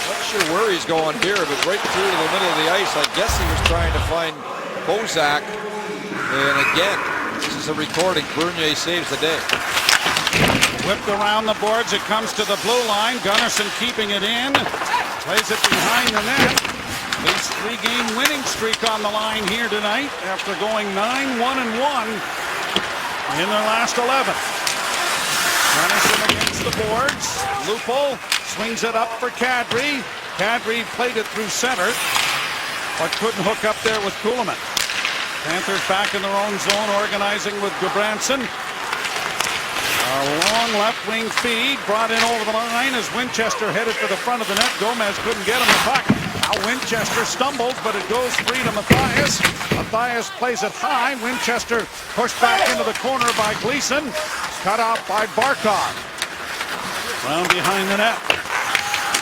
not sure where he's going here, but right through to the middle of the ice. I guess he was trying to find Bozak. And again, this is a recording. Bernier saves the day. Whipped around the boards, it comes to the blue line. Gunnarsson keeping it in, plays it behind the net. Leafs 3-game winning streak on the line here tonight after going 9-1-1 in their last 11. Gunnarsson against the boards. Lupo swings it up for Kadri. Kadri played it through center, but couldn't hook up there with Kuhlman. Panthers back in their own zone, organizing with Gudbranson. A long left wing feed brought in over the line as Winchester headed for the front of the net. Gomez couldn't get him the puck. Now Winchester stumbles, but it goes free to Mathias. Mathias plays it high. Winchester pushed back into the corner by Gleason. Cut off by Barkov. Round behind the net.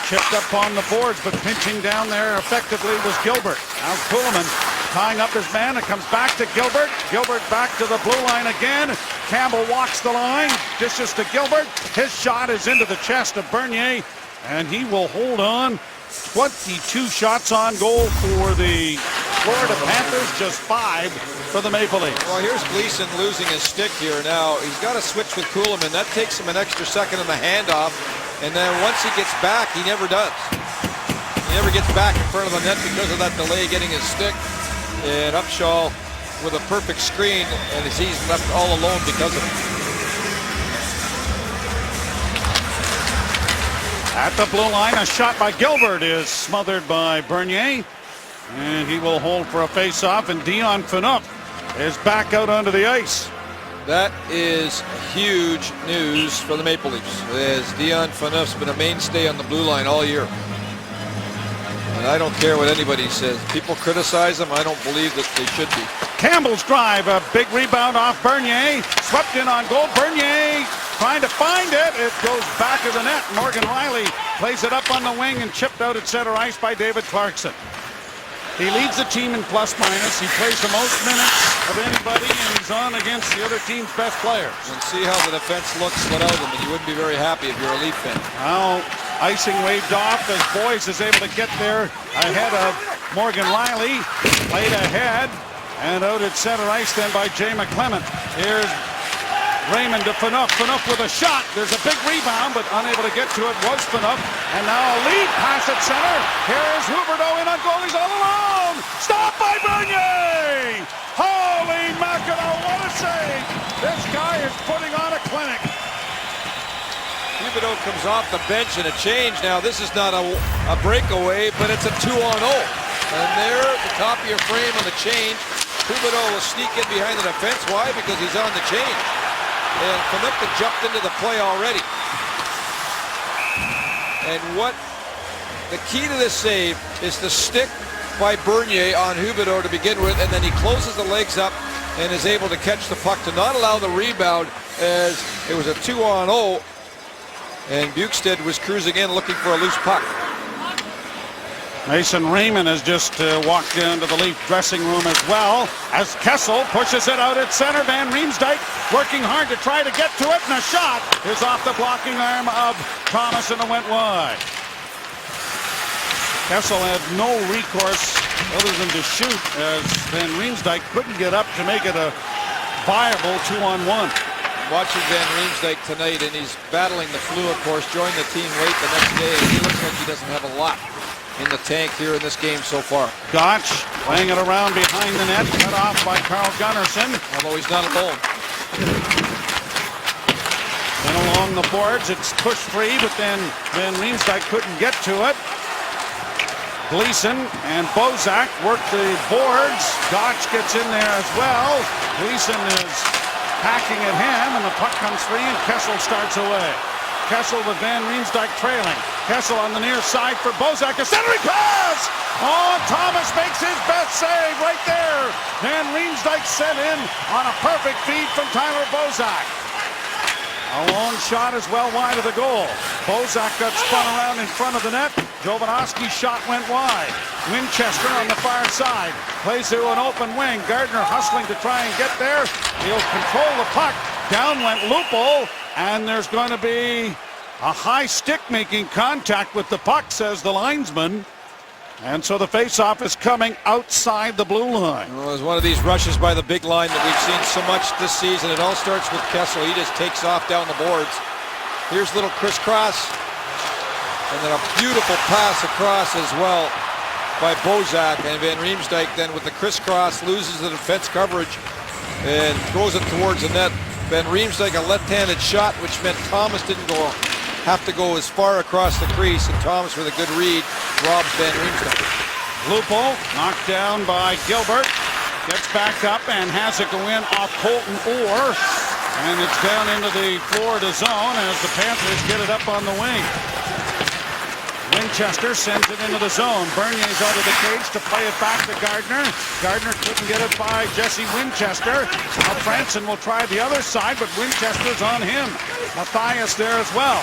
Chipped up on the boards, but pinching down there effectively was Gilbert. Now Kuhlman tying up his man. It comes back to Gilbert. Gilbert back to the blue line again. Campbell walks the line. Dishes to Gilbert. His shot is into the chest of Bernier, and he will hold on. 22 shots on goal for the Florida Panthers, just 5 for the Maple Leafs. Well, here's Gleason losing his stick here now. He's got to switch with Kuhlman. That takes him an extra second in the handoff. And then once he gets back, he never does. He never gets back in front of the net because of that delay getting his stick. And Upshall with a perfect screen, and he's left all alone because of it. At the blue line, a shot by Gilbert is smothered by Bernier. And he will hold for a face-off, and Dion Phaneuf is back out onto the ice. That is huge news for the Maple Leafs, as Dion Phaneuf's been a mainstay on the blue line all year. And I don't care what anybody says. People criticize him. I don't believe that they should be. Campbell's drive, a big rebound off Bernier. Swept in on goal. Bernier trying to find it. It goes back of the net. Morgan Riley plays it up on the wing and chipped out at center ice by David Clarkson. He leads the team in plus-minus. He plays the most minutes of anybody, and he's on against the other team's best players. And see how the defense looks without him, and you wouldn't be very happy if you're a Leaf fan. Now, icing waved off as Boyes is able to get there ahead of Morgan Riley. Played ahead and out at center ice then by Jay McClement. Here's Raymond to Phaneuf. Phaneuf with a shot. There's a big rebound, but unable to get to it was Phaneuf. And now a lead pass at center. Here's Huberdeau in on goal. He's all alone. Stopped by Bernier. Holy mackerel, what a save. This guy is putting on a clinic. Huberdeau comes off the bench in a change. Now, this is not a breakaway, but it's a 2-on-0. And there at the top of your frame on the change, Huberdeau will sneak in behind the defense. Why? Because he's on the chain. And Konechka jumped into the play already. And what the key to this save is the stick by Bernier on Huberdeau to begin with, and then he closes the legs up and is able to catch the puck to not allow the rebound, as it was a 2-on-0, and Bukestad was cruising in looking for a loose puck. Mason Raymond has just walked into the Leaf dressing room as well, as Kessel pushes it out at center. Van Riemsdyk working hard to try to get to it, and a shot is off the blocking arm of Thomas, and it went wide. Kessel had no recourse other than to shoot, as Van Riemsdyk couldn't get up to make it a viable 2-on-1. Watching Van Riemsdyk tonight, and he's battling the flu, of course, joined the team late the next day, and he looks like he doesn't have a lot in the tank here in this game so far. Gotch playing it around behind the net, cut off by Carl Gunnarsson. Although he's not alone. And along the boards, it's push free, but then Van Riemsdyk couldn't get to it. Gleason and Bozak work the boards. Gotch gets in there as well. Gleason is hacking at him, and the puck comes free, and Kessel starts away. Kessel with Van Riemsdyk trailing. Kessel on the near side for Bozak. A centering pass! Oh, Thomas makes his best save right there. Van Riemsdyk sent in on a perfect feed from Tyler Bozak. A long shot is well wide of the goal. Bozak got spun around in front of the net. Jovanovski's shot went wide. Winchester on the far side. Plays to an open wing. Gardner hustling to try and get there. He'll control the puck. Down went Lupo. And there's going to be a high stick making contact with the puck, says the linesman. And so the faceoff is coming outside the blue line. Well, it was one of these rushes by the big line that we've seen so much this season. It all starts with Kessel. He just takes off down the boards. Here's little crisscross. And then a beautiful pass across as well by Bozak. And Van Riemsdyk then with the crisscross loses the defense coverage and throws it towards the net. Van Riemsdyk a left-handed shot, which meant Thomas didn't have to go as far across the crease, and Thomas with a good read robs Van Riemsdyk. Lupo knocked down by Gilbert. Gets back up and has it go in off Colton Orr. And it's down into the Florida zone as the Panthers get it up on the wing. Winchester sends it into the zone. Bernier's out of the cage to play it back to Gardner. Gardner couldn't get it by Jesse Winchester. Now Franson will try the other side, but Winchester's on him. Matthias there as well.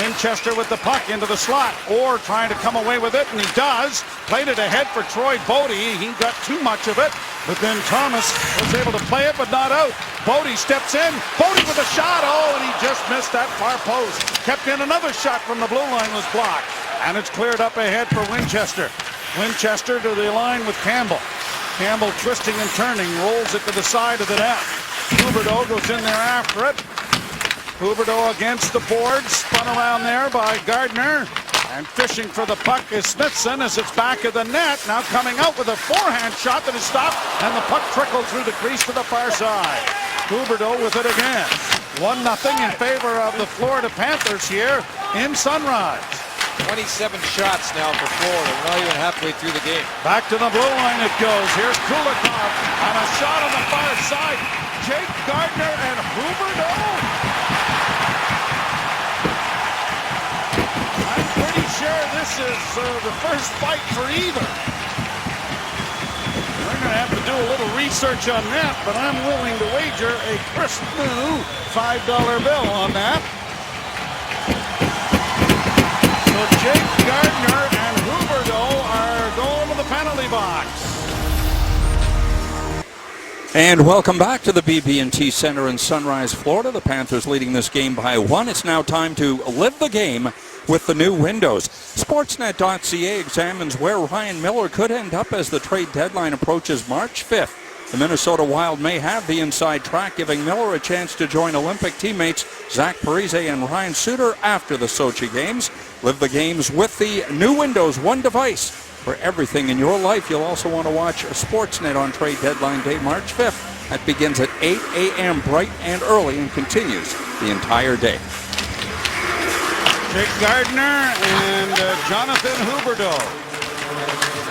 Winchester with the puck into the slot. Orr trying to come away with it, and he does. Played it ahead for Troy Bodie. He got too much of it, but then Thomas was able to play it, but not out. Bodie steps in. Bodie with a shot. Oh, and he just missed that far post. Kept in another shot from the blue line, was blocked. And it's cleared up ahead for Winchester. Winchester to the line with Campbell. Campbell twisting and turning, rolls it to the side of the net. Huberdeau goes in there after it. Huberdeau against the boards, spun around there by Gardner. And fishing for the puck is Smithson as it's back of the net. Now coming out with a forehand shot that is stopped, and the puck trickled through the crease to the far side. Huberdeau with it again. 1-0 in favor of the Florida Panthers here in Sunrise. 27 shots now for Florida. We're not even halfway through the game. Back to the blue line it goes. Here's Kulikov and a shot on the far side. Jake Gardner and Huberdeau. I'm pretty sure this is the first fight for either. We're going to have to do a little research on that, but I'm willing to wager a crisp new $5 bill on that. So Jake Gardner and Huberdeau are going to the penalty box. And welcome back to the BB&T Center in Sunrise, Florida. The Panthers leading this game by 1. It's now time to live the game with the new windows. Sportsnet.ca examines where Ryan Miller could end up as the trade deadline approaches March 5th. The Minnesota Wild may have the inside track, giving Miller a chance to join Olympic teammates Zach Parise and Ryan Suter after the Sochi Games. Live the games with the new windows, one device for everything in your life. You'll also want to watch Sportsnet on trade deadline day, March 5th. That begins at 8 a.m. bright and early and continues the entire day. Jake Gardner and Jonathan Huberdeau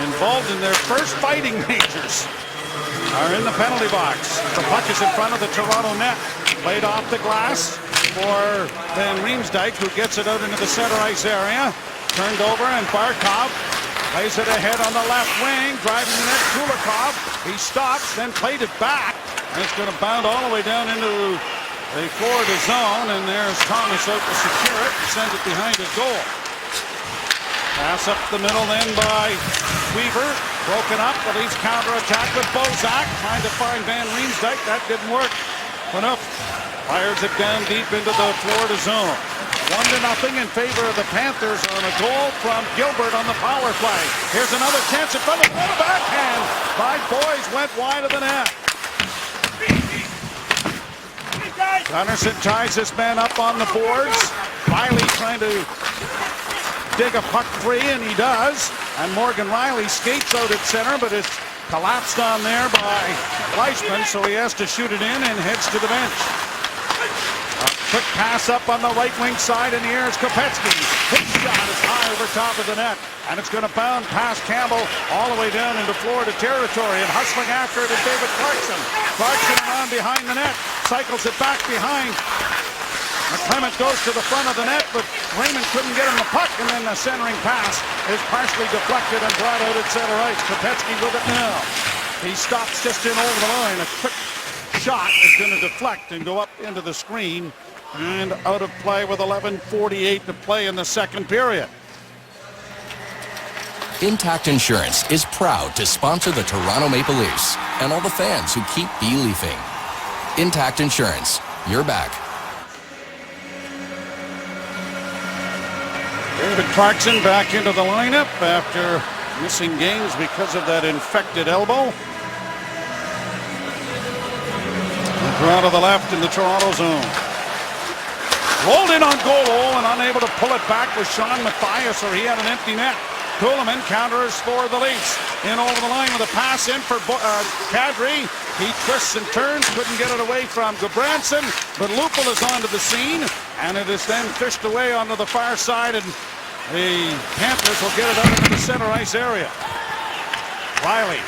involved in their first fighting majors. are in the penalty box. The puck is in front of the Toronto net. Played off the glass for Van Riemsdyk, who gets it out into the center ice area. Turned over, and Barkov plays it ahead on the left wing, driving the net. Kulikov, he stops, then played it back, and it's going to bound all the way down into the Florida zone, and there's Thomas out to secure it and send it behind his goal. Pass up the middle then by Weaver. Broken up. The Leafs counterattack with Bozak. Trying to find Van Riemsdyk. That didn't work. Phaneuf fires it down deep into the Florida zone. 1-0 in favor of the Panthers on a goal from Gilbert on the power play. Here's another chance in front of the backhand by Boys. Went wide of the net. Gunnarsson ties this man up on the boards. Riley trying to dig a puck free, and he does. And Morgan Riley skates out at center, but it's collapsed on there by Fleischmann, so he has to shoot it in and heads to the bench. A quick pass up on the right wing side, and here is Kopecky. His shot is high over top of the net, and it's going to bound past Campbell all the way down into Florida territory, and hustling after it is David Clarkson. Clarkson around behind the net, cycles it back behind. McClement goes to the front of the net, but Raymond couldn't get him the puck, and then the centering pass is partially deflected and brought out at center ice. Kopecky with it now. He stops just in over the line. A quick shot is going to deflect and go up into the screen and out of play with 11:48 to play in the second period. Intact Insurance is proud to sponsor the Toronto Maple Leafs and all the fans who keep believing. Intact Insurance, you're back. David Clarkson back into the lineup after missing games because of that infected elbow. Toronto to the left in the Toronto zone. Rolled in on goal hole and unable to pull it back was Sean Mathias, or he had an empty net. Kuhlman counters for the Leafs. In over the line with a pass in for Kadri. He twists and turns, couldn't get it away from Gudbranson, but Lupul is onto the scene, and it is then fished away onto the far side, and the Panthers will get it out into the center ice area. Riley.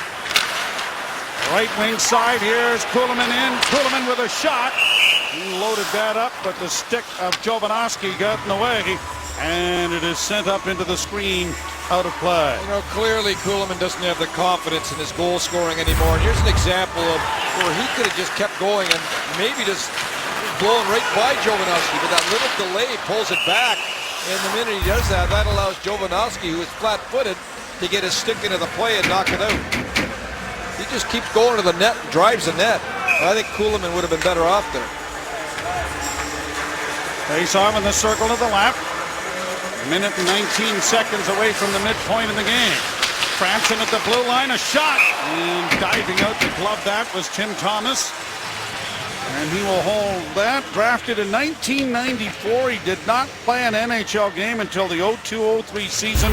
Right wing side, here's Kuhlman in. Kuhlman with a shot. He loaded that up, but the stick of Jovanovski got in the way, and it is sent up into the screen, out of play. You know, clearly Kuhlman doesn't have the confidence in his goal scoring anymore. And here's an example of where he could have just kept going and maybe just blown right by Jovanovski, but that little delay pulls it back. And the minute he does that, that allows Jovanovski, who is flat-footed, to get his stick into the play and knock it out. He just keeps going to the net and drives the net. I think Kuhlman would have been better off there. Face off in the circle to the left. A minute and 19 seconds away from the midpoint of the game. Franson at the blue line, a shot. And diving out to glove that was Tim Thomas. And he will hold that. Drafted in 1994. He did not play an NHL game until the 02-03 season.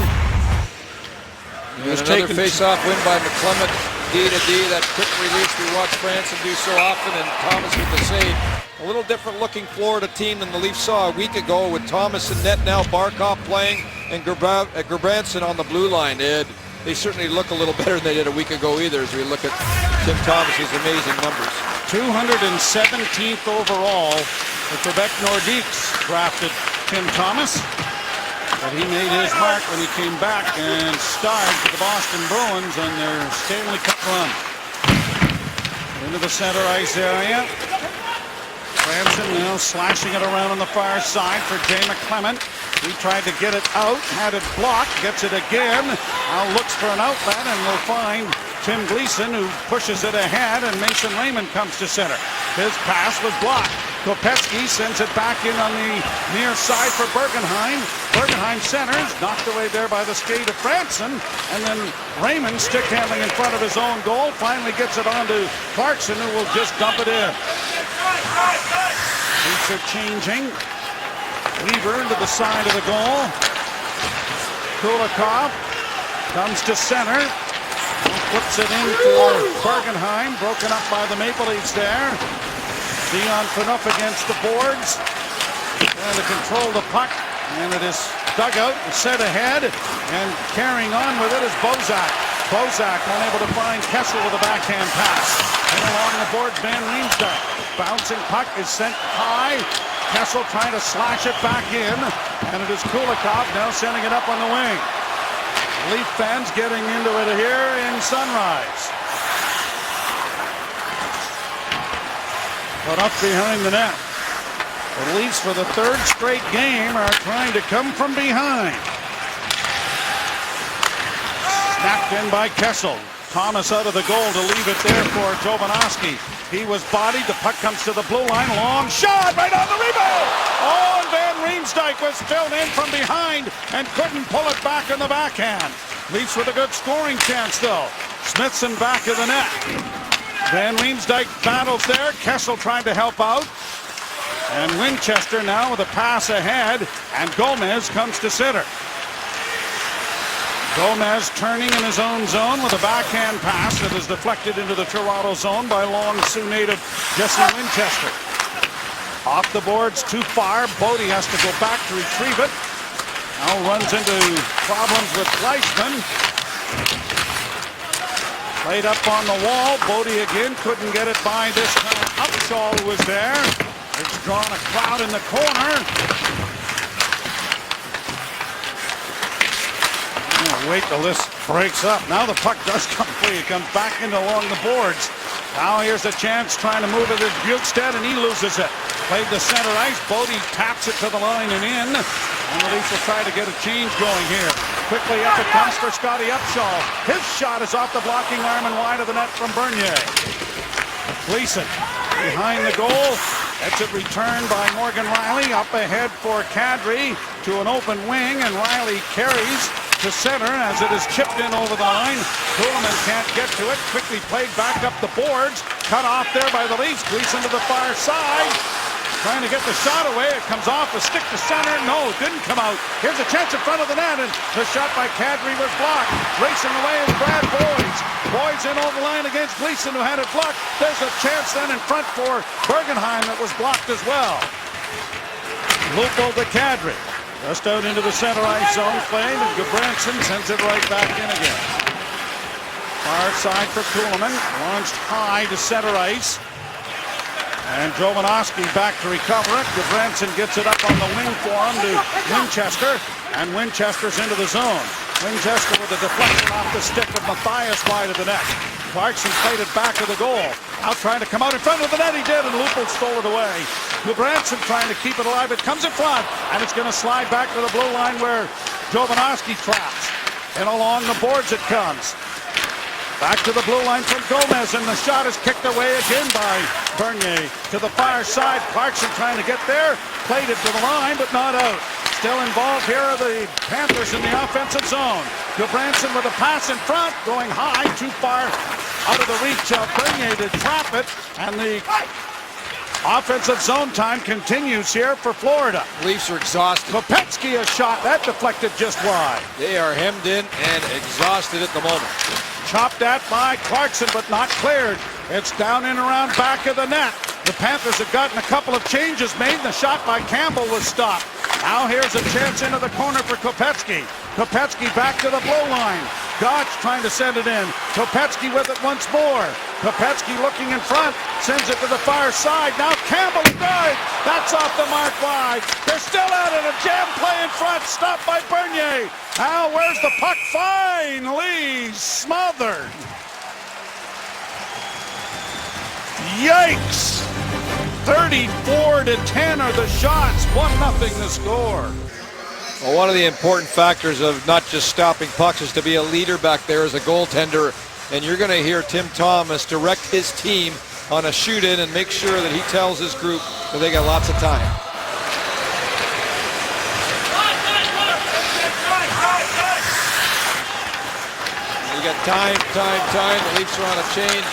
He was another face-off win by McClement. D-to-D, that quick release we watch Franson do so often, and Thomas with the save. A little different looking Florida team than the Leafs saw a week ago with Thomas in net now, Barkov playing, and Gudbranson on the blue line. They certainly look a little better than they did a week ago either, as we look at Tim Thomas's amazing numbers. 217th overall. The Quebec Nordiques drafted Tim Thomas. But he made his mark when he came back and starred for the Boston Bruins on their Stanley Cup run. Into the center ice area. Franson now slashing it around on the far side for Jay McClement. He tried to get it out, had it blocked, gets it again. Now looks for an outlet and will find Tim Gleason, who pushes it ahead, and Mason Raymond comes to center. His pass was blocked. Kopecky sends it back in on the near side for Bergenheim. Bergenheim centers, knocked away there by the skate of Franson, and then Raymond stick handling in front of his own goal, finally gets it on to Clarkson, who will just dump it in. Leafs are changing. Weaver into the side of the goal. Kulikov comes to center. Flips it in for Bergenheim, broken up by the Maple Leafs there. Dion Phaneuf against the boards. Trying to control the puck, and it is dug out and set ahead, and carrying on with it is Bozak. Bozak unable to find Kessel with a backhand pass. And along the board, Van Riemsdyk. Bouncing puck is sent high. Kessel trying to slash it back in. And it is Kulikov now sending it up on the wing. Leaf fans getting into it here in Sunrise. But up behind the net. The Leafs for the third straight game are trying to come from behind. Snapped in by Kessel. Thomas out of the goal to leave it there for Jovanovski. He was bodied. The puck comes to the blue line. Long shot right on the rebound. Oh, and Van Riemsdyk was filled in from behind and couldn't pull it back in the backhand. Leafs with a good scoring chance, though. Smithson back of the net. Van Riemsdyk battles there. Kessel trying to help out. And Winchester now with a pass ahead. And Gomez comes to center. Gomez turning in his own zone with a backhand pass that is deflected into the Toronto zone by Long Sioux native Jesse Winchester. Off the boards too far. Bodie has to go back to retrieve it. Now runs into problems with Fleischman. Played up on the wall. Bodie again couldn't get it by this time. Upshaw was there. It's drawn a crowd in the corner. Wait till this breaks up. Now the puck does come free. It comes back into along the boards. Now here's a chance trying to move it at Bukestad, and he loses it. Played the center ice. Bodie taps it to the line and in. And the Leafs will try to get a change going here. Quickly up it comes for Scotty Upshaw. His shot is off the blocking arm and wide of the net from Bernier. Gleason behind the goal. That's it returned by Morgan Riley. Up ahead for Kadri to an open wing, and Riley carries to center as it is chipped in over the line. Kuhlman can't get to it. Quickly played back up the boards. Cut off there by the Leafs. Gleason to the far side. Trying to get the shot away. It comes off the stick to center. No, it didn't come out. Here's a chance in front of the net, and the shot by Kadri was blocked. Racing away is Brad Boyes. Boyes in over the line against Gleason, who had it blocked. There's a chance then in front for Bergenheim that was blocked as well. Lupo to Kadri. Just out into the center ice zone playing, and Gudbranson sends it right back in again. Far side for Kuhlman. Launched high to center ice. And Jovanovski back to recover it. Gudbranson gets it up on the wing for him to Winchester. And Winchester's into the zone. Winchester with a deflection off the stick of Matthias wide of the net. Clarkson played it back of the goal. Out trying to come out in front of the net. He did, and Lupul stole it away. Gudbranson trying to keep it alive. It comes in front, and it's going to slide back to the blue line where Jovanovski traps. And along the boards it comes. Back to the blue line from Gomez, and the shot is kicked away again by Bernier. To the far side, Clarkson trying to get there. Played it to the line, but not out. Still involved here are the Panthers in the offensive zone. Gudbranson with a pass in front, going high, too far out of the reach of Bernier to trap it. And the offensive zone time continues here for Florida. Leafs are exhausted. Kopetsky a shot, that deflected just wide. They are hemmed in and exhausted at the moment. Chopped at by Clarkson, but not cleared. It's down and around back of the net. The Panthers have gotten a couple of changes made. The shot by Campbell was stopped. Now here's a chance into the corner for Kopetsky. Kopetsky back to the blue line. Gotch trying to send it in. Kopetsky with it once more. Kopetsky looking in front. Sends it to the far side. Now Campbell died. That's off the mark wide. They're still at it. A jam play in front. Stopped by Bernier. Now where's the puck? Finally smothered. Yikes! 34-10 are the shots. 1-0 the score. Well, one of the important factors of not just stopping pucks is to be a leader back there as a goaltender. And you're going to hear Tim Thomas direct his team on a shoot-in and make sure that he tells his group that they got lots of time. You got time. The Leafs are on a change.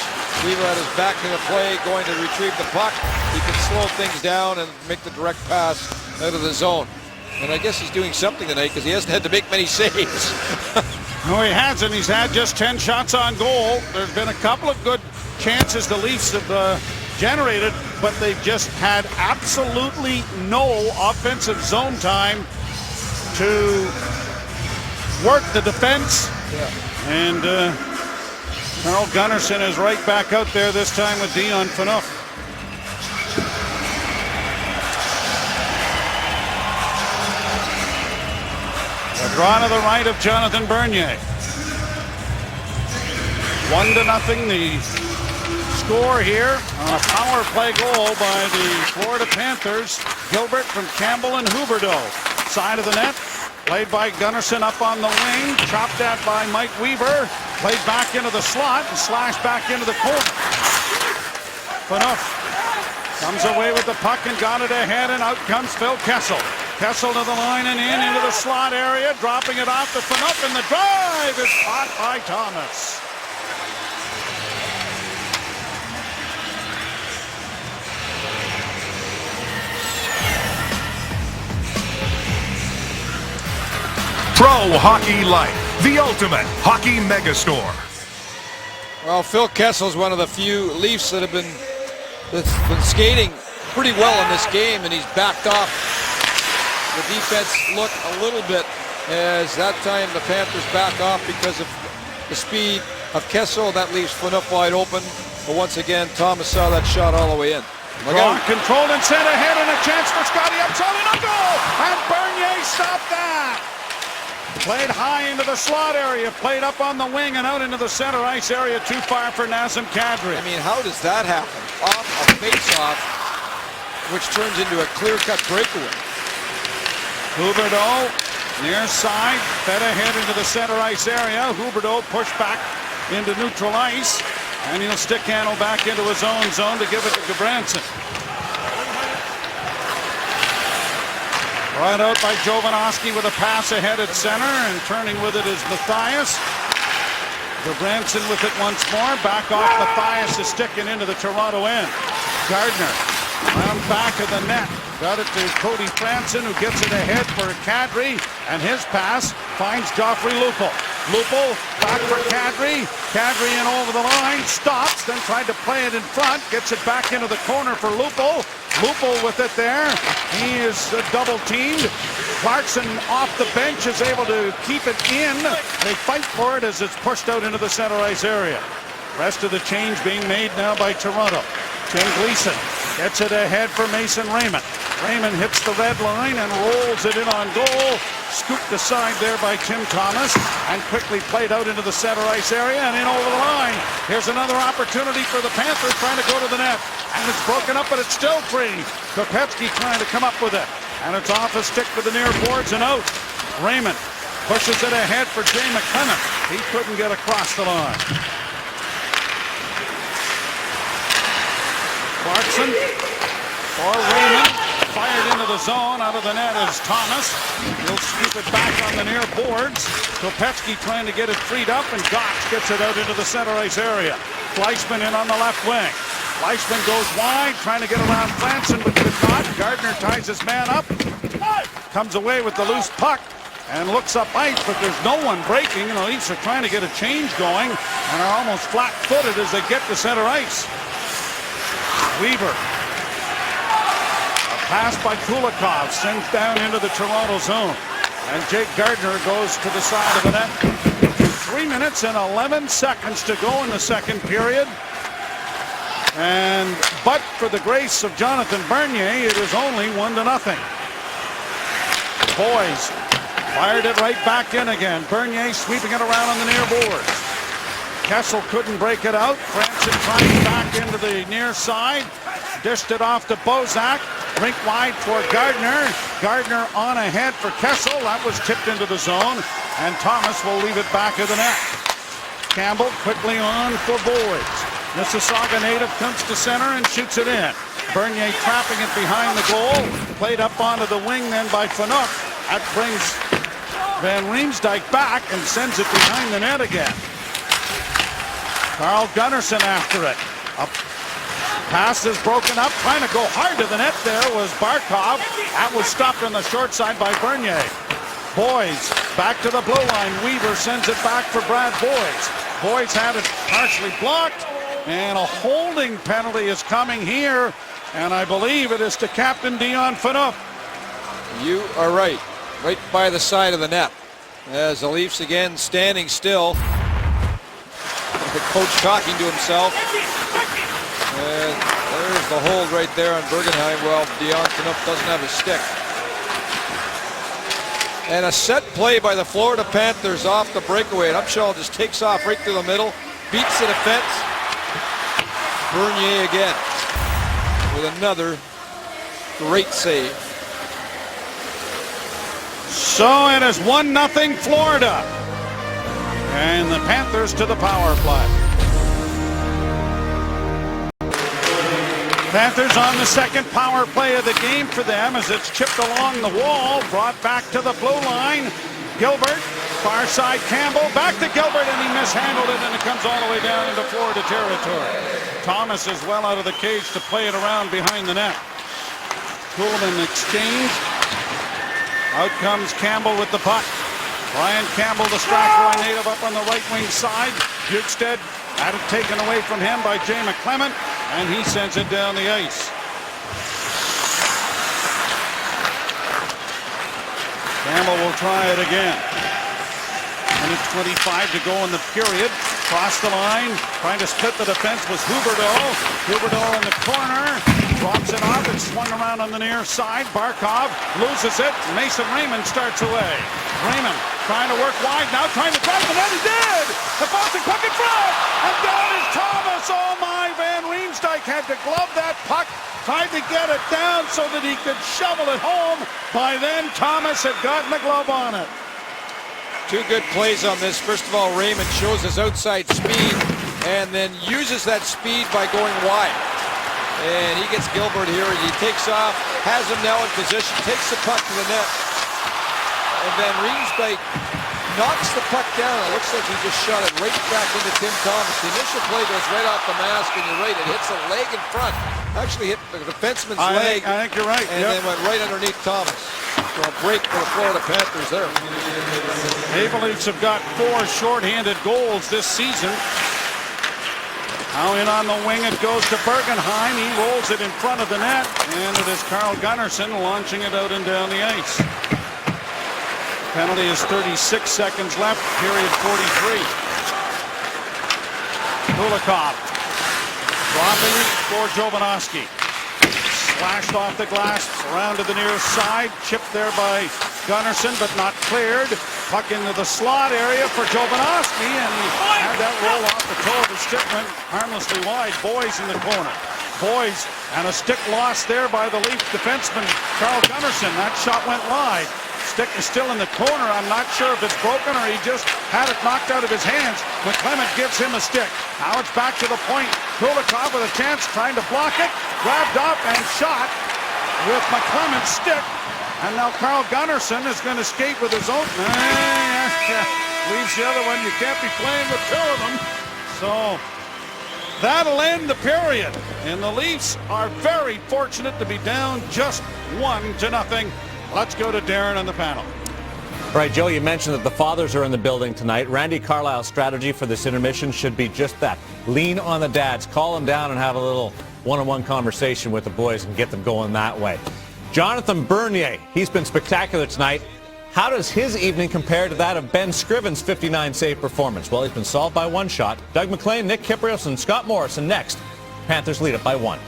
Weaver at his back to the play, going to retrieve the puck. He can slow things down and make the direct pass out of the zone. And I guess he's doing something tonight because he hasn't had to make many saves. No, he hasn't. He's had just 10 shots on goal. There's been a couple of good chances the Leafs have generated, but they've just had absolutely no offensive zone time to work the defense And Carl Gunnarsson is right back out there, this time with Dion Phaneuf. A draw to the right of Jonathan Bernier. 1-0 the score here on a power play goal by the Florida Panthers. Gilbert from Campbell and Huberdeau. Side of the net, played by Gunnarsson up on the wing, chopped at by Mike Weaver, played back into the slot and slashed back into the corner. Phaneuf comes away with the puck and got it ahead, and out comes Phil Kessel. Kessel to the line and into the slot area, dropping it off to Phaneuf, and the drive is caught by Thomas. Pro Hockey Life, the ultimate hockey megastore. Well, Phil Kessel's one of the few Leafs that's been skating pretty well in this game, and he's backed off the defense look a little bit as that time the Panthers back off because of the speed of Kessel. That leaves Phaneuf wide open, but once again Thomas saw that shot all the way in. Draw controlled and sent ahead, and a chance for Scotty Upsall, and a goal! And Bernier stopped that! Played high into the slot area, played up on the wing and out into the center ice area, too far for Nazem Kadri. I mean, how does that happen? Off a face-off, which turns into a clear-cut breakaway. Huberdeau, near side, fed ahead into the center ice area. Huberdeau pushed back into neutral ice, and he'll stick handle back into his own zone to give it to Gudbranson. Right out by Jovanovski with a pass ahead at center, and turning with it is Mathias. Gudbranson with it once more. Back off Mathias is sticking into the Toronto end. Gardner around back of the net. Got it to Cody Franson, who gets it ahead for Kadri, and his pass finds Joffrey Lupul. Lupul back for Kadri. Kadri in over the line, stops, then tried to play it in front, gets it back into the corner for Lupul. Lupul with it there. He is double teamed. Clarkson off the bench is able to keep it in. They fight for it as it's pushed out into the center ice area. Rest of the change being made now by Toronto. Tim Gleason gets it ahead for Mason Raymond. Raymond hits the red line and rolls it in on goal. Scooped aside there by Tim Thomas and quickly played out into the center ice area and in over the line. Here's another opportunity for the Panthers trying to go to the net. And it's broken up, but it's still free. Kopecky trying to come up with it. And it's off a stick with the near boards and out. Raymond pushes it ahead for Jay McClellan. He couldn't get across the line. Clarkson for Raymond, fired into the zone. Out of the net is Thomas. He'll scoop it back on the near boards. Kopecky trying to get it freed up, and Gotch gets it out into the center ice area. Fleischman in on the left wing. Fleischman goes wide, trying to get around Franson, but could not. Gardner ties his man up, comes away with the loose puck, and looks up ice, but there's no one breaking. The Leafs are trying to get a change going, and are almost flat-footed as they get to center ice. Weaver. A pass by Kulikov sends down into the Toronto zone. And Jake Gardner goes to the side of the net. 3 minutes and 11 seconds to go in the second period. And but for the grace of Jonathan Bernier, it is only 1-0. Boys fired it right back in again. Bernier sweeping it around on the near boards. Kessel couldn't break it out. Franson trying back into the near side. Dished it off to Bozak. Rink wide for Gardner. Gardner on ahead for Kessel. That was tipped into the zone. And Thomas will leave it back of the net. Campbell quickly on for Boys. Mississauga native comes to center and shoots it in. Bernier trapping it behind the goal. Played up onto the wing then by Phaneuf. That brings Van Riemsdyk back and sends it behind the net again. Carl Gunnarsson after it. A pass is broken up. Trying to go hard to the net there was Barkov. That was stopped on the short side by Bernier. Boys back to the blue line. Weaver sends it back for Brad Boys. Boys had it partially blocked. And a holding penalty is coming here. And I believe it is to Captain Dion Phaneuf. You are right. Right by the side of the net. As the Leafs again standing still. The coach talking to himself. And there's the hold right there on Bergenheim. Well, Dion Phaneuf doesn't have a stick. And a set play by the Florida Panthers off the breakaway. And Upshall just takes off right through the middle. Beats the defense. Bernier again with another great save. So it is 1-0 Florida. And the Panthers to the power play. Panthers on the second power play of the game for them as it's chipped along the wall, brought back to the blue line. Gilbert, far side Campbell, back to Gilbert, and he mishandled it, and it comes all the way down into Florida territory. Thomas is well out of the cage to play it around behind the net. Kuhlman exchange. Out comes Campbell with the puck. Brian Campbell, the Strathroy native, up on the right wing side. Bjugstad had it taken away from him by Jay McClement, and he sends it down the ice. Campbell will try it again. Minute 25 to go in the period. Cross the line, trying to split the defense was Huberdeau. Huberdeau in the corner, drops it off. It's swung around on the near side. Barkov loses it. Mason Raymond starts away. Raymond trying to work wide, now trying to drive the net. He did! The Boston puck in front! And down is Thomas! Oh my, Van Riemsdyk had to glove that puck. Tried to get it down so that he could shovel it home. By then, Thomas had gotten the glove on it. Two good plays on this. First of all, Raymond shows his outside speed and then uses that speed by going wide. And he gets Gilbert here. He takes off, has him now in position, takes the puck to the net. And Van Riemsdyk knocks the puck down. It looks like he just shot it right back into Tim Thomas. The initial play goes right off the mask, and you're right, it hits a leg in front. Actually hit the defenseman's leg. I think you're right. And then went right underneath Thomas. So a break for the Florida Panthers there. Maple Leafs have got 4 shorthanded goals this season. Now in on the wing it goes to Bergenheim. He rolls it in front of the net, and it is Carl Gunnarsson launching it out and down the ice. Penalty is 36 seconds left, period 43. Kulikov dropping for Jovanovski. Slashed off the glass, around to the near side, chipped there by Gunnarsson, but not cleared. Puck into the slot area for Jovanovski, and he had that roll off the toe of the stick, went harmlessly wide. Boys in the corner. Boys, and a stick lost there by the Leaf defenseman, Carl Gunnarsson. That shot went wide. Stick is still in the corner. I'm not sure if it's broken or he just had it knocked out of his hands. McClement gives him a stick. Now it's back to the point. Kulikov with a chance, trying to block it. Grabbed up and shot with McClement's stick. And now Carl Gunnarsson is going to skate with his own. Leaves the other one. You can't be playing with 2 of them. So that'll end the period. And the Leafs are very fortunate to be down just 1-0. Let's go to Darren on the panel. Right, Joe, you mentioned that the fathers are in the building tonight. Randy Carlyle's strategy for this intermission should be just that. Lean on the dads. Call them down and have a little one-on-one conversation with the boys and get them going that way. Jonathan Bernier, he's been spectacular tonight. How does his evening compare to that of Ben Scriven's 59-save performance? Well, he's been solved by 1 shot. Doug MacLean, Nick Kypreos, and Scott Morrison next. Panthers lead it by 1.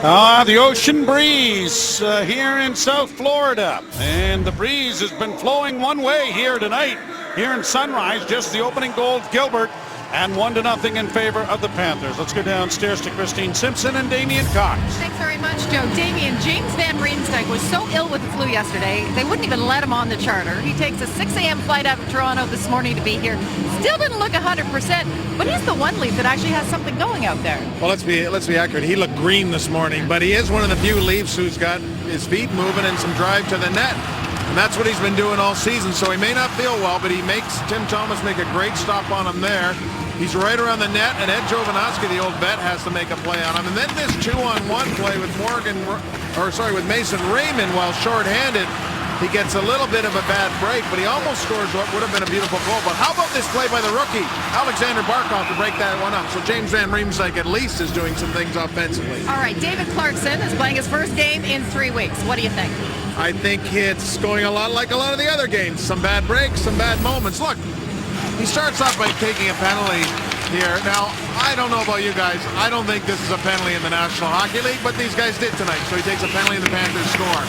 The ocean breeze here in South Florida. And the breeze has been flowing one way here tonight. Here in Sunrise, just the opening goal of Gilbert. And 1-0 in favor of the Panthers. Let's go downstairs to Christine Simpson and Damien Cox. Thanks very much, Joe. Damien, James Van Riemsdyk was so ill with the flu yesterday, they wouldn't even let him on the charter. He takes a 6 a.m. flight out of Toronto this morning to be here. Still didn't look 100%, but he's the one Leaf that actually has something going out there. Well, let's be accurate. He looked green this morning, but he is one of the few Leafs who's got his feet moving and some drive to the net. And that's what he's been doing all season. So he may not feel well, but he makes Tim Thomas make a great stop on him there. He's right around the net, and Ed Jovanovski, the old vet, has to make a play on him. And then this 2-on-1 play with with Mason Raymond while shorthanded. He gets a little bit of a bad break, but he almost scores what would have been a beautiful goal. But how about this play by the rookie, Alexander Barkov, to break that one up? So James Van Riemsdyk at least is doing some things offensively. All right, David Clarkson is playing his first game in 3 weeks. What do you think? I think it's going a lot like a lot of the other games. Some bad breaks, some bad moments. Look, he starts off by taking a penalty here. Now, I don't know about you guys. I don't think this is a penalty in the National Hockey League, but these guys did tonight. So he takes a penalty and the Panthers score,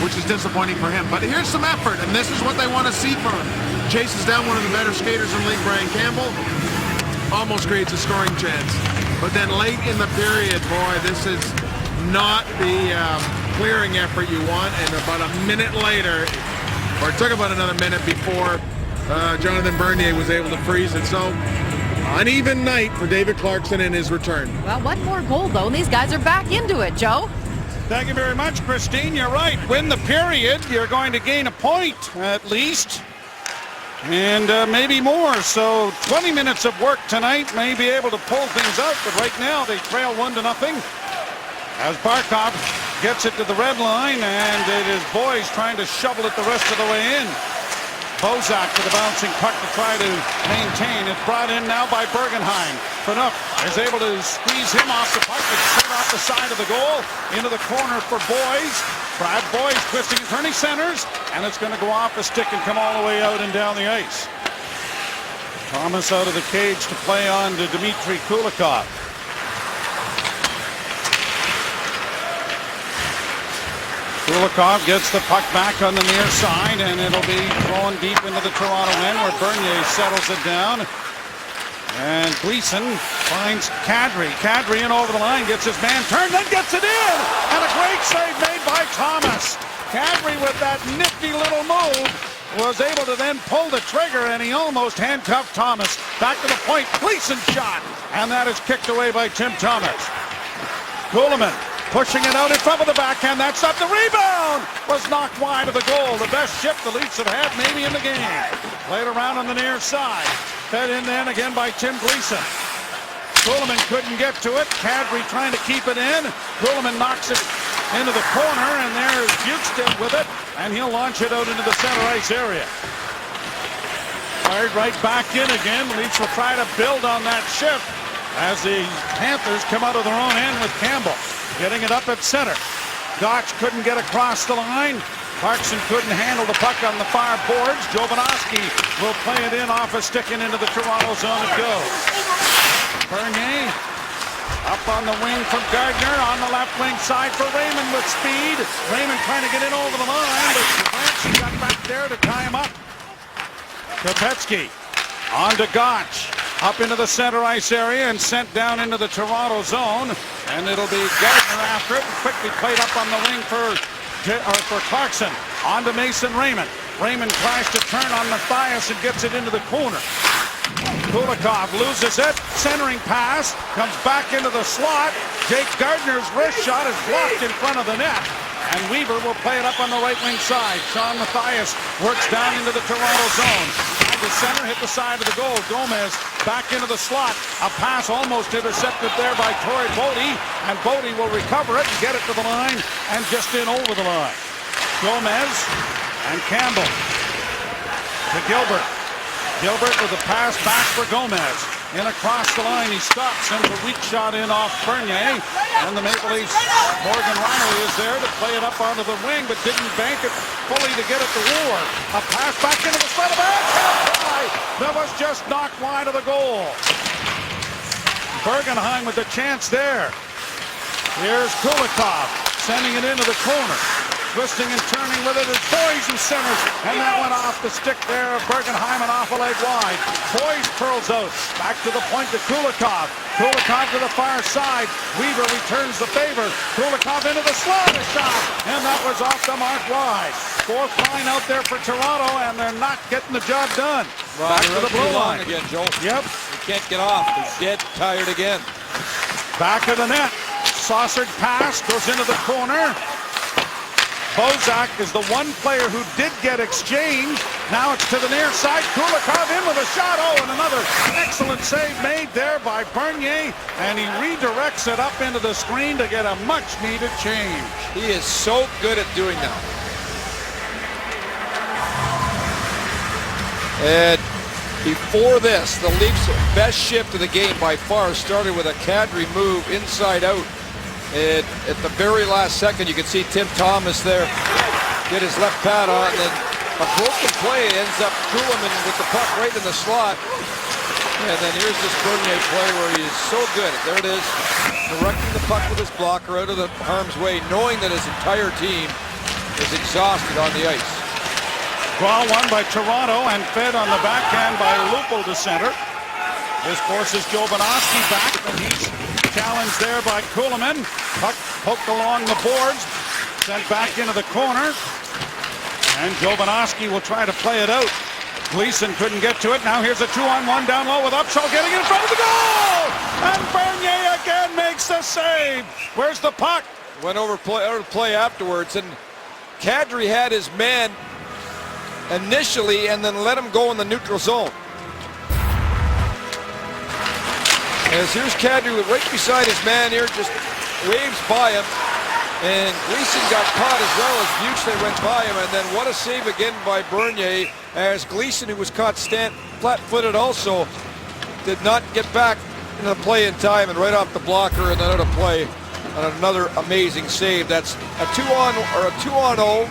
which is disappointing for him. But here's some effort, and this is what they want to see from him. Chases down one of the better skaters in the league, Brian Campbell. Almost creates a scoring chance. But then late in the period, boy, this is not the clearing effort you want. And about a minute later, or it took about another minute before Jonathan Bernier was able to freeze it. So uneven night for David Clarkson in his return. Well, one more goal, though, and these guys are back into it, Joe. Thank you very much, Christine. You're right. Win the period, you're going to gain a point at least, and maybe more. So 20 minutes of work tonight may be able to pull things out, but right now they trail 1-0 as Barkov gets it to the red line, and it is Boys trying to shovel it the rest of the way in. Bozak for the bouncing puck to try to maintain. It's brought in now by Bergenheim. Phaneuf is able to squeeze him off the puck. It's straight off the side of the goal. Into the corner for Boys. Brad Boys twisting and turning centers. And it's going to go off the stick and come all the way out and down the ice. Thomas out of the cage to play on to Dmitry Kulikov. Kulikov gets the puck back on the near side, and it'll be thrown deep into the Toronto end where Bernier settles it down. And Gleason finds Kadri. Kadri in over the line, gets his man turned, then gets it in! And a great save made by Thomas. Kadri with that nifty little move was able to then pull the trigger, and he almost handcuffed Thomas. Back to the point, Gleason shot, and that is kicked away by Tim Thomas. Kuhlman pushing it out in front of the backhand. That's up. The rebound was knocked wide of the goal. The best shift the Leafs have had maybe in the game. Played around on the near side. Fed in then again by Tim Gleason. Kuhlman couldn't get to it. Kadri trying to keep it in. Kuhlman knocks it into the corner, and there's Bukestad with it, and he'll launch it out into the center ice area. Fired right back in again. The Leafs will try to build on that shift as the Panthers come out of their own end with Campbell. Getting it up at center. Gotch couldn't get across the line. Clarkson couldn't handle the puck on the far boards. Jovanovski will play it in off a stick and into the Toronto zone it goes. Bernier up on the wing from Gardner. On the left wing side for Raymond with speed. Raymond trying to get in over the line, but Franchi got back there to tie him up. Kopetsky on to Gotch. Up into the center ice area and sent down into the Toronto zone. And it'll be Gardner after it. Quickly played up on the wing for Clarkson. On to Mason Raymond. Raymond tries to turn on Mathias and gets it into the corner. Kulikov loses it. Centering pass. Comes back into the slot. Jake Gardner's wrist shot is blocked in front of the net. And Weaver will play it up on the right wing side. Sean Mathias works down into the Toronto zone. The center hit the side of the goal. Gomez back into the slot. A pass almost intercepted there by Torrey Bodie, and Bodie will recover it and get it to the line and just in over the line. Gomez and Campbell to Gilbert. Gilbert with a pass back for Gomez. In across the line, he stops, sends a weak shot in off Bernier, and the Maple Leafs, Morgan Riley is there to play it up onto the wing, but didn't bank it fully to get it to Ward. A pass back into the front of the back. That was just knocked wide of the goal. Bergenheim with the chance there. Here's Kulikov sending it into the corner. Twisting and turning with it is Boys who centers, and that went off the stick there of Bergenheim and off a leg wide. Boys curls out, back to the point to Kulikov. Kulikov to the far side. Weaver returns the favor. Kulikov into the slot, a shot, and that was off the mark wide. Fourth line out there for Toronto, and they're not getting the job done. Well, back to the blue line again, Joel. Yep. They can't get off. They're dead tired again. Back of the net. Saucered pass goes into the corner. Bozak is the one player who did get exchanged. Now it's to the near side. Kulikov in with a shot. Oh, and another excellent save made there by Bernier. And he redirects it up into the screen to get a much-needed change. He is so good at doing that. And before this, the Leafs' best shift of the game by far started with a Kadri move inside out. And at the very last second, you can see Tim Thomas there get his left pad on, and then a broken play ends up Kuhlman with the puck right in the slot. And then here's this Bernier play where he is so good. There it is, directing the puck with his blocker out of the harm's way, knowing that his entire team is exhausted on the ice. Draw one by Toronto and fed on the backhand by Lupul to center. This forces Jovanovski back, but he's challenged there by Kuhlman. Puck poked along the boards, sent back into the corner. And Jovanovski will try to play it out. Gleason couldn't get to it. Now here's a 2-on-1 down low with Upshall getting in front of the goal! And Bernier again makes the save. Where's the puck? Went over play afterwards, and Kadri had his man initially and then let him go in the neutral zone. As here's Kadri right beside his man here, just waves by him. And Gleason got caught as well as Buchney went by him, and then what a save again by Bernier, as Gleason, who was caught flat-footed also, did not get back into the play in time, and right off the blocker and then out of play, and another amazing save. That's a 2-on-0,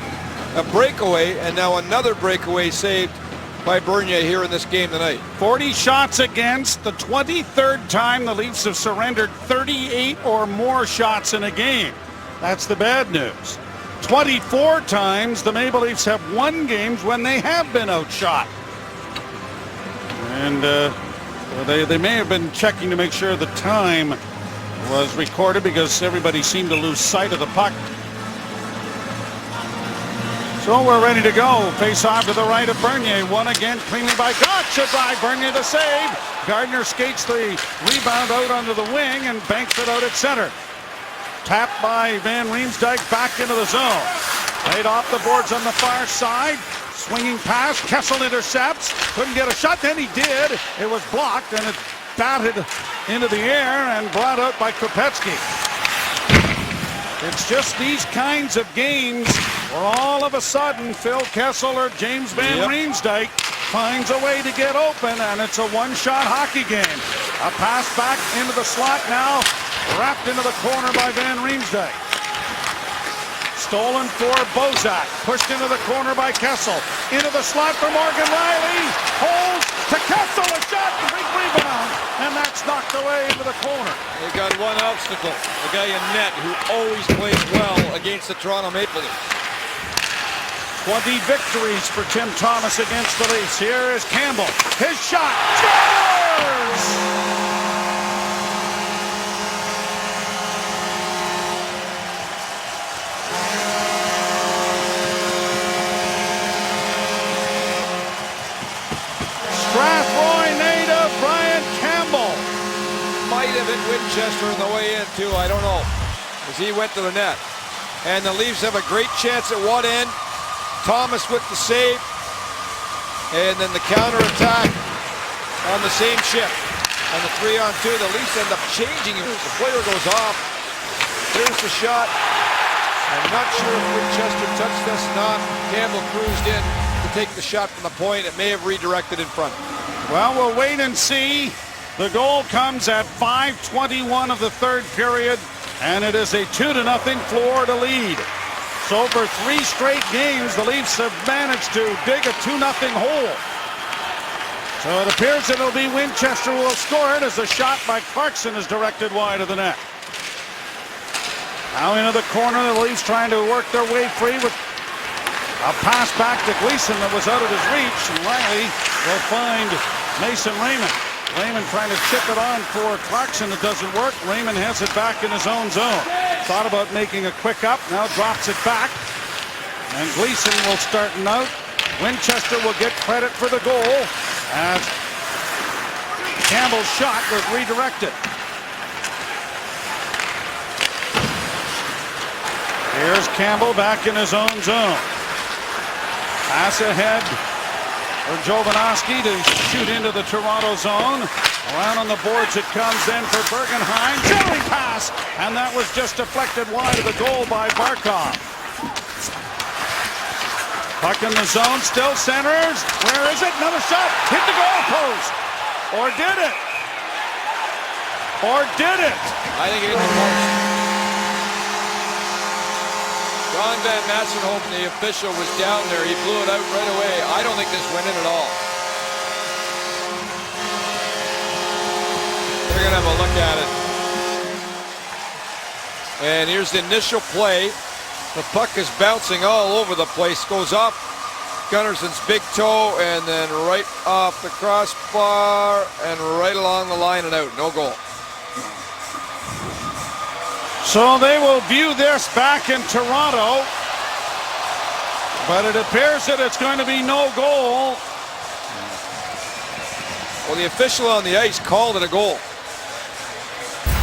a breakaway, and now another breakaway saved by Bernier here in this game tonight. 40 shots against, the 23rd time the Leafs have surrendered 38 or more shots in a game. That's the bad news. 24 times the Maple Leafs have won games when they have been outshot. And they may have been checking to make sure the time was recorded because everybody seemed to lose sight of the puck. So we're ready to go. Face off to the right of Bernier. One again, cleanly by Gotcha by Bernier, the save. Gardner skates the rebound out onto the wing and banks it out at center. Tapped by Van Riemsdyk back into the zone. Laid off the boards on the far side. Swinging pass. Kessel intercepts. Couldn't get a shot. Then he did. It was blocked and it batted into the air and brought out by Kopecky. It's just these kinds of games where all of a sudden Phil Kessel or James Van Riemsdyk finds a way to get open, and it's a one-shot hockey game. A pass back into the slot now, wrapped into the corner by Van Riemsdyk. Stolen for Bozak, pushed into the corner by Kessel. Into the slot for Morgan Rielly, holds to Kessel, a shot, big rebound, and that's knocked away into the corner. They got one obstacle, the guy in net who always plays well against the Toronto Maple Leafs. 20 victories for Tim Thomas against the Leafs. Here is Campbell. His shot. Scores! Strathroy native Brian Campbell. Might have hit Winchester on the way in too, I don't know, as he went to the net. And the Leafs have a great chance at one end. Thomas with the save, and then the counter-attack on the same shift. On the 3-on-2, the Leafs end up changing it. The player goes off. Here's the shot. I'm not sure if Winchester touched this or not. Campbell cruised in to take the shot from the point. It may have redirected in front. Well, we'll wait and see. The goal comes at 5:21 of the third period, and it is a 2-0 Florida lead. So for 3 straight games, the Leafs have managed to dig a 2-0 hole. So it appears that it'll be Winchester who will score it as a shot by Clarkson is directed wide of the net. Now into the corner, the Leafs trying to work their way free with a pass back to Gleason that was out of his reach, and Rielly will find Mason Raymond. Raymond trying to chip it on for Clarkson. It doesn't work. Raymond has it back in his own zone. Thought about making a quick up. Now drops it back. And Gleason will start out. Winchester will get credit for the goal as Campbell's shot was redirected. Here's Campbell back in his own zone. Pass ahead for Jovanovski to shoot into the Toronto zone. Around on the boards it comes then for Bergenheim. Chilling pass, and that was just deflected wide of the goal by Barkov. Puck in the zone, still centers. Where is it? Another shot. Hit the goal post. Or did it? Or did it? I think it hit the post. John Van Massenhoven, the official, was down there. He blew it out right away. I don't think this went in at all. We're going to have a look at it. And here's the initial play. The puck is bouncing all over the place. Goes off Gunnarsson's big toe and then right off the crossbar and right along the line and out. No goal. So they will view this back in Toronto. But it appears that it's going to be no goal. Well, the official on the ice called it a goal.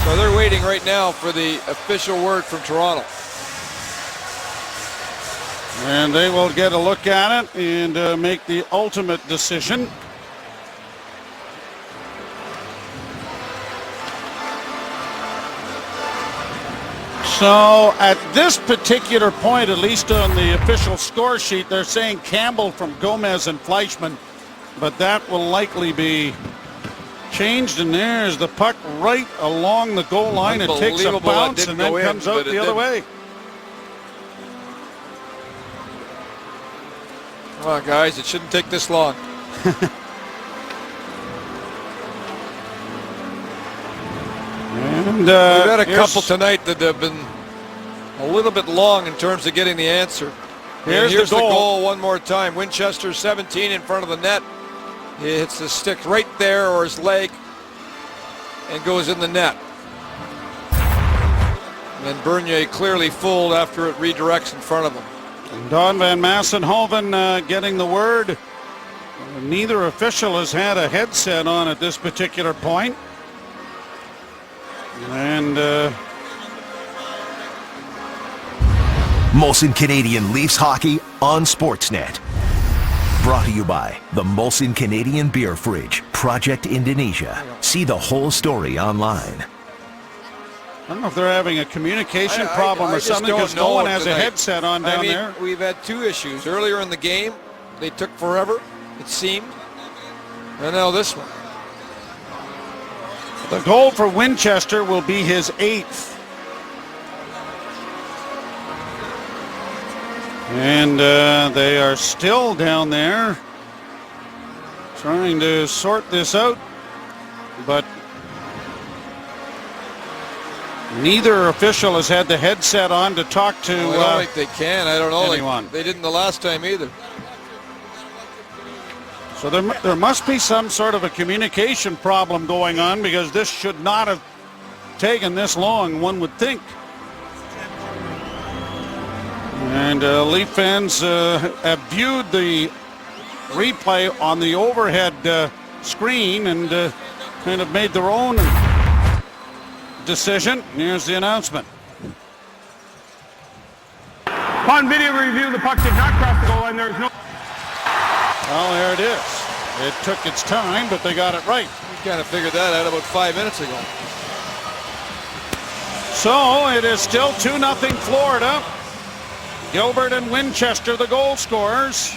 So they're waiting right now for the official word from Toronto. And they will get a look at it and make the ultimate decision. So at this particular point, at least on the official score sheet, they're saying Campbell from Gomez and Fleischmann, but that will likely be changed. And there's the puck right along the goal line. It takes a bounce and then comes out the other way. Come on, guys, it shouldn't take this long. And we've had a couple tonight that have been a little bit long in terms of getting the answer. Here's the goal one more time. Winchester 17 in front of the net. He hits the stick right there or his leg and goes in the net. And then Bernier clearly fooled after it redirects in front of him. And Don Van Massenhoven getting the word. Neither official has had a headset on at this particular point. And Molson Canadian Leafs hockey on Sportsnet. Brought to you by the Molson Canadian Beer Fridge, Project Indonesia. See the whole story online. I don't know if they're having a communication problem or something, because no one has a headset on down there. We've had two issues. Earlier in the game, they took forever, it seemed. And now this one. The goal for Winchester will be his 8th. And they are still down there trying to sort this out. But neither official has had the headset on to talk to I don't think they can. I don't know. anyone. They didn't the last time either. So there must be some sort of a communication problem going on, because this should not have taken this long, one would think. And Leaf fans have viewed the replay on the overhead screen and kind of made their own decision. Here's the announcement. Upon video review, the puck did not cross the goal line. There is no... Well, there it is. It took its time, but they got it right. We kind of figured that out about 5 minutes ago. So it is still 2-0 Florida. Gilbert and Winchester, the goal scorers.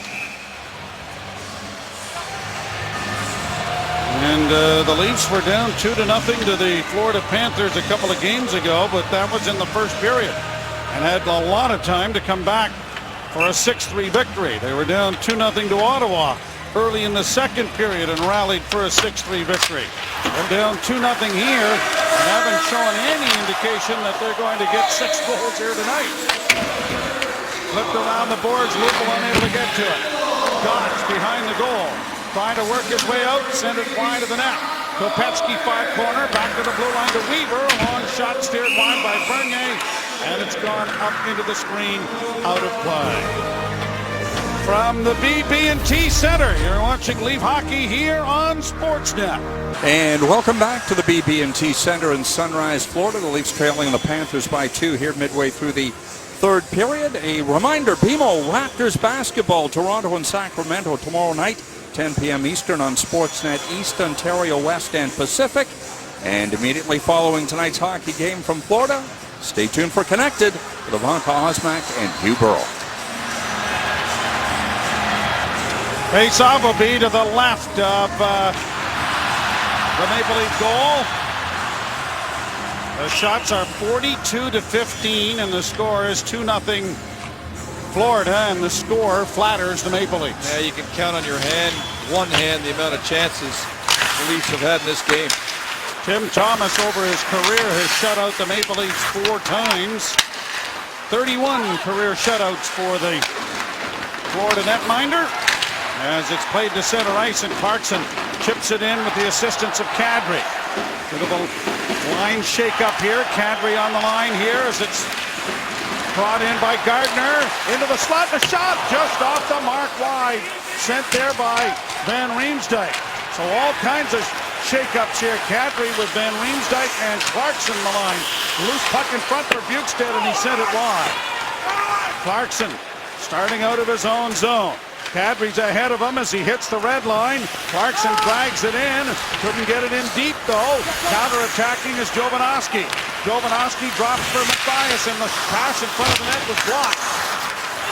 And the Leafs were down 2-0 to the Florida Panthers a couple of games ago, but that was in the first period, and had a lot of time to come back for a 6-3 victory. They were down 2-0 to Ottawa early in the second period and rallied for a 6-3 victory. They're down 2-0 here and haven't shown any indication that they're going to get 6 goals here tonight. Flipped around the boards, Lupul unable to get to it. God's behind the goal, trying to work his way out, send it wide of the net. Kopetsky far corner, back to the blue line to Weaver. A long shot steered wide by Bernier, and it's gone up into the screen, out of play. From the BB&T Center, you're watching Leaf Hockey here on Sportsnet. And welcome back to the BB&T Center in Sunrise, Florida. The Leafs trailing the Panthers by 2 here midway through the third period. A reminder, BMO Raptors basketball, Toronto and Sacramento tomorrow night, 10 p.m. Eastern on Sportsnet East, Ontario, West, and Pacific. And immediately following tonight's hockey game from Florida, stay tuned for Connected with Ivanka Osmak and Hugh Burrow. Face-off will be to the left of the Maple Leaf goal. The shots are 42-15, and the score is 2-0 Florida, and the score flatters the Maple Leafs. Yeah, you can count on one hand the amount of chances the Leafs have had in this game. Tim Thomas over his career has shut out the Maple Leafs 4 times. 31 career shutouts for the Florida netminder. As it's played to center ice, and Clarkson chips it in with the assistance of Kadri. Bit of a line shake-up here. Kadri on the line here as it's brought in by Gardner. Into the slot, the shot just off the mark wide. Sent there by Van Riemsdyk. So all kinds of shake-ups here. Kadri with Van Riemsdyk and Clarkson the line. Loose puck in front for Bukestad, and he sent it wide. Clarkson starting out of his own zone. Kadri's ahead of him as he hits the red line. Clarkson drags it in. Couldn't get it in deep, though. Counter-attacking is Jovanovski. Jovanovski drops for Mathias, and the pass in front of the net was blocked.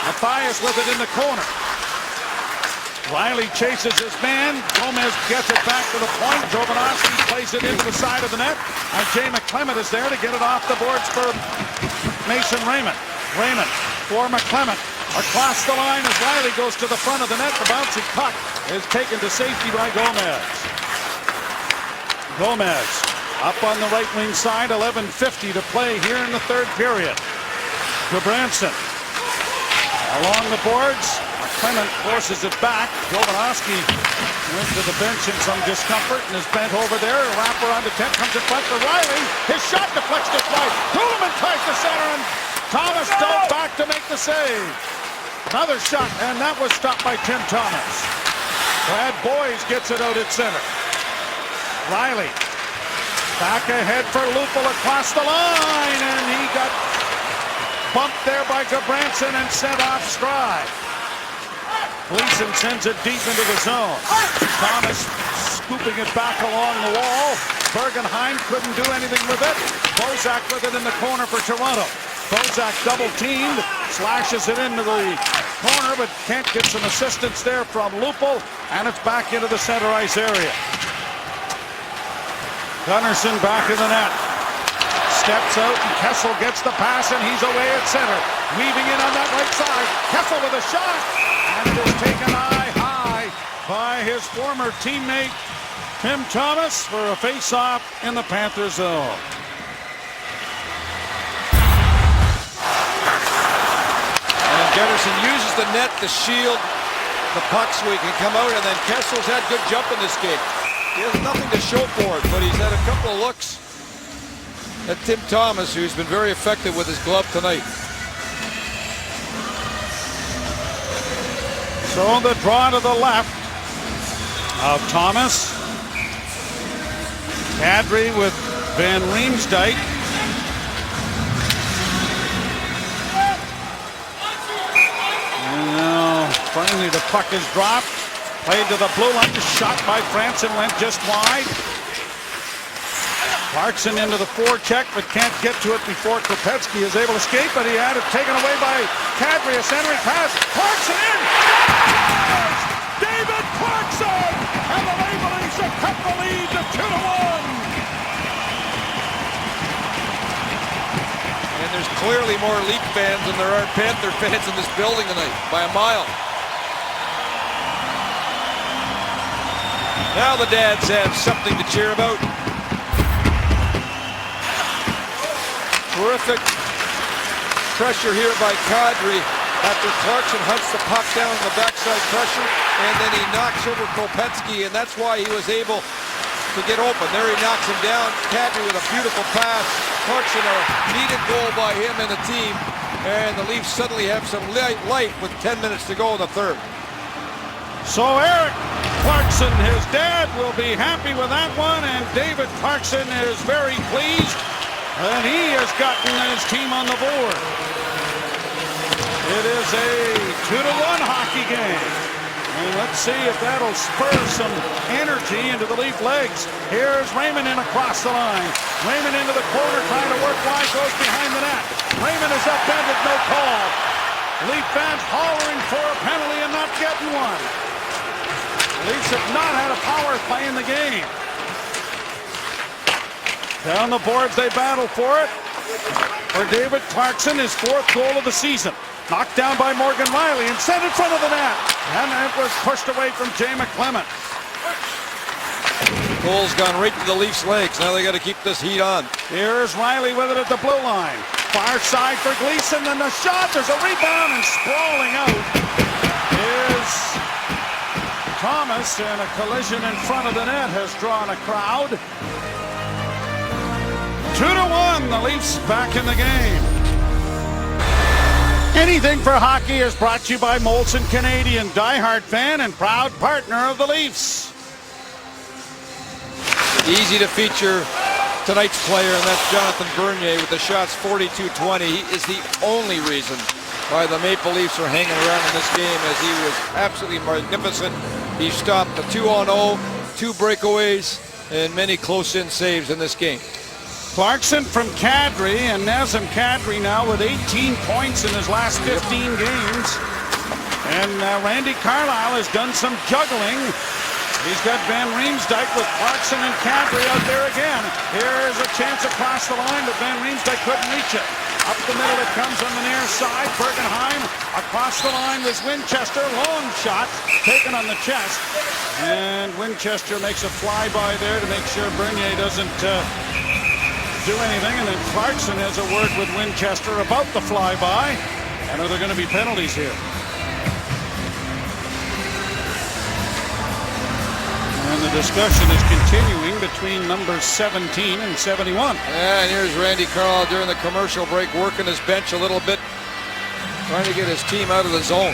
Mathias with it in the corner. Riley chases his man. Gomez gets it back to the point. Jovanovski plays it into the side of the net. And Jay McClement is there to get it off the boards for Mason Raymond. Raymond for McClement. Across the line as Riley goes to the front of the net. The bouncing puck is taken to safety by Gomez. Gomez up on the right wing side. 11:50 to play here in the third period. Gudbranson along the boards. McClement forces it back. Jovanovski went to the bench in some discomfort and is bent over there. A wrapper on the 10 comes in front for Riley. His shot deflects it right. Kuhlman tries to center, and Thomas dove back to make the save. Another shot, and that was stopped by Tim Thomas. Brad Boyes gets it out at center. Riley back ahead for Lupul across the line, and he got bumped there by Gudbranson and sent off stride. Gleason sends it deep into the zone. Thomas scooping it back along the wall. Bergenheim couldn't do anything with it. Bozak with it in the corner for Toronto. Bozak double-teamed, slashes it into the corner, but can't get some assistance there from Lupul, and it's back into the center ice area. Gunnarsson back in the net. Steps out, and Kessel gets the pass, and he's away at center. Weaving in on that right side. Kessel with a shot, and it is taken high by his former teammate, Tim Thomas, for a face-off in the Panther zone. Gunnarsson uses the net to shield the puck so he can come out, and then Kessel's had good jump in this game. He has nothing to show for it, but he's had a couple of looks at Tim Thomas, who's been very effective with his glove tonight. So the draw to the left of Thomas. Kadri with Van Riemsdyk. Finally, the puck is dropped. Played to the blue line. Shot by Franson went just wide. Clarkson into the forecheck, but can't get to it before Kopecky is able to escape. But he had it taken away by Kadri. A centering pass. Clarkson in. David Clarkson, and the Maple Leafs have cut the lead to 2-1. And there's clearly more Leaf fans than there are Panther fans in this building tonight by a mile. Now the dads have something to cheer about. Terrific pressure here by Kadri after Clarkson hunts the puck down in the backside pressure, and then he knocks over Kopecky, and that's why he was able to get open. There he knocks him down. Kadri with a beautiful pass. Clarkson, a needed goal by him and the team, and the Leafs suddenly have some light with 10 minutes to go in the third. So Eric Clarkson, his dad, will be happy with that one, and David Clarkson is very pleased that he has gotten his team on the board. It is a 2-1 hockey game. And let's see if that'll spur some energy into the Leaf legs. Here's Raymond in across the line. Raymond into the corner, trying to work wide, goes behind the net. Raymond is upended, no call. Leaf fans hollering for a penalty and not getting one. The Leafs have not had a power play in the game. Down the boards, they battle for it. For David Clarkson, his 4th goal of the season. Knocked down by Morgan Rielly and sent in front of the net. And it was pushed away from Jay McClement. Goal's gone right to the Leafs' legs. Now they got to keep this heat on. Here's Rielly with it at the blue line. Far side for Gleason, and the shot. There's a rebound, and sprawling out is Thomas, and a collision in front of the net has drawn a crowd. 2-1, the Leafs back in the game. Anything for Hockey is brought to you by Molson Canadian, diehard fan and proud partner of the Leafs. Easy to feature tonight's player, and that's Jonathan Bernier with the shots 42-20. He is the only reason why the Maple Leafs are hanging around in this game, as he was absolutely magnificent. He stopped the 2-on-0, 2 breakaways, and many close-in saves in this game. Clarkson from Kadri, and Nazem Kadri now with 18 points in his last 15 games. And Randy Carlyle has done some juggling. He's got Van Riemsdyk with Clarkson and Kadri out there again. Here's a chance across the line, but Van Riemsdyk couldn't reach it. Up the middle it comes on the near side. Bergenheim across the line was Winchester. Long shot taken on the chest. And Winchester makes a flyby there to make sure Bernier doesn't do anything. And then Clarkson has a word with Winchester about the flyby. And are there going to be penalties here? And the discussion is continuing between numbers 17 and 71. And here's Randy Carlyle during the commercial break, working his bench a little bit, trying to get his team out of the zone.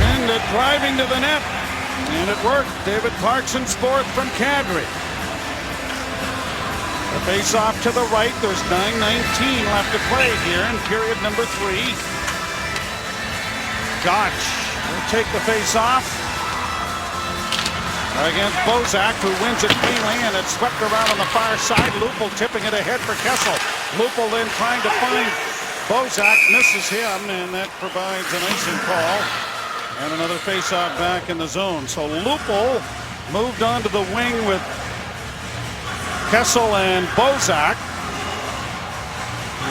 And driving to the net. And it worked. David Clarkson's 4th from Kadri. The face-off to the right. There's 9:19 left to play here in period number 3. Gotch will take the face-off against Bozak, who wins it cleanly, and it's swept around on the far side. Lupul tipping it ahead for Kessel. Lupul then trying to find Bozak, misses him, and that provides an icing call. And another face-off back in the zone. So Lupul moved on to the wing with Kessel and Bozak.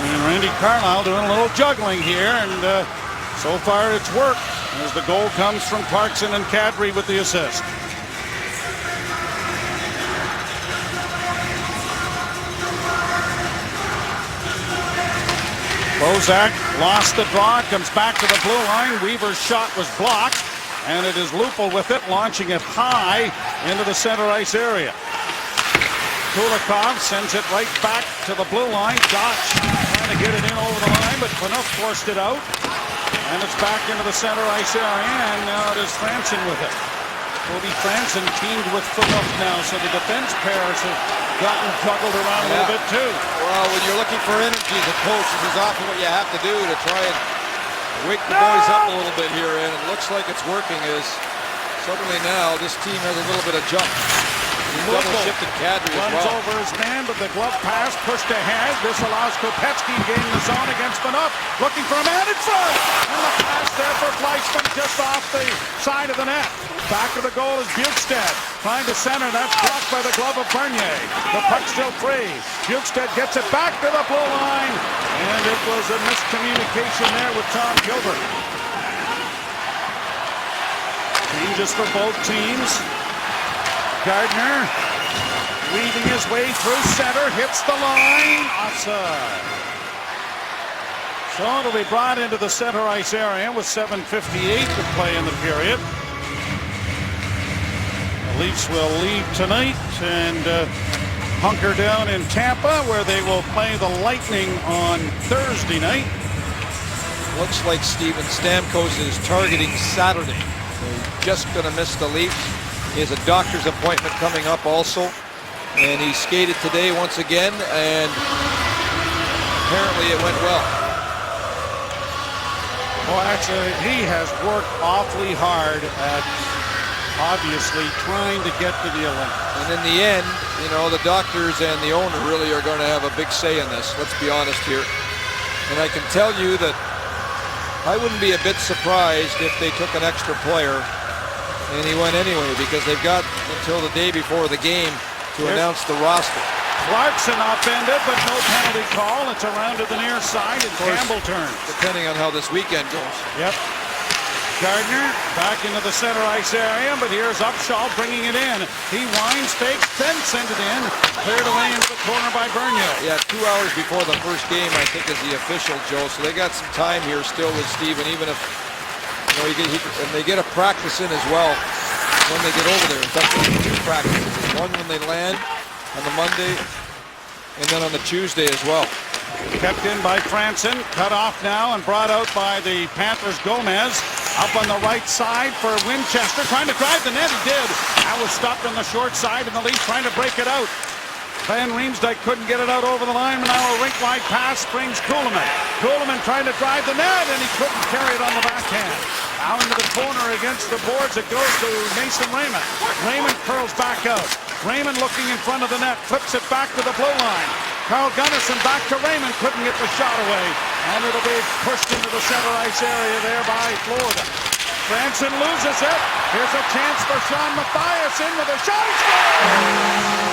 And Randy Carlyle doing a little juggling here, and so far it's worked, as the goal comes from Clarkson and Kadri with the assist. Bozak lost the draw, comes back to the blue line. Weaver's shot was blocked, and it is Lupul with it, launching it high into the center ice area. Kulikov sends it right back to the blue line. Gotch trying to get it in over the line, but Phaneuf forced it out. And it's back into the center ice area, and now it is Franson with it. Cody Franson teamed with Phaneuf now, so the defense pairs have gotten juggled around a little bit too. Well, when you're looking for energy as a coach, this is often what you have to do to try and wake the boys up a little bit here, and it looks like it's working, as suddenly now this team has a little bit of jump. Double shifted Kadri as runs well. over his man, but the glove pass pushed ahead. This allows Kopecky to gain the zone against Phaneuf. Looking for a man in front. And the pass there for Fleischmann just off the side of the net. Back to the goal is Bjugstad. Trying to center. That's blocked by the glove of Bernier. The puck's still free. Bjugstad gets it back to the blue line. And it was a miscommunication there with Tom Gilbert. Changes for both teams. Gardner weaving his way through center, hits the line, offside. So it'll be brought into the center ice area with 7:58 to play in the period. The Leafs will leave tonight and hunker down in Tampa, where they will play the Lightning on Thursday night. Looks like Steven Stamkos is targeting Saturday. He's just going to miss the Leafs. He has a doctor's appointment coming up also, and he skated today once again, and apparently it went well. Well, actually, he has worked awfully hard at obviously trying to get to the Olympics. And in the end, you know, the doctors and the owner really are going to have a big say in this. Let's be honest here. And I can tell you that I wouldn't be a bit surprised if they took an extra player and he went anyway, because they've got until the day before the game to announce the roster. Clarkson upended, but no penalty call. It's around to the near side, and Campbell turns. Depending on how this weekend goes. Yep. Gardner back into the center ice area, but here's Upshaw bringing it in. He winds, fakes, then sends it in. Cleared away into the corner by Bernier. Yeah, 2 hours before the first game, I think, is the official, Joe. So they got some time here still with Steven, even if, you know, and they get a practice in as well when they get over there. In fact, they get 2 practices. One when they land on the Monday, and then on the Tuesday as well. Kept in by Franson, cut off now and brought out by the Panthers. Gomez up on the right side for Winchester, trying to drive the net. He did. That was stopped on the short side, and the Leafs trying to break it out. Van Riemsdyk couldn't get it out over the line, and now a rink-wide pass brings Kuhlman. Kuhlman trying to drive the net, and he couldn't carry it on the backhand. Now into the corner against the boards, it goes to Mason Raymond. Raymond curls back out. Raymond looking in front of the net, flips it back to the blue line. Carl Gunnarsson back to Raymond, couldn't get the shot away. And it'll be pushed into the center ice area there by Florida. Franson loses it. Here's a chance for Sean Matthias in with a shot. He scores!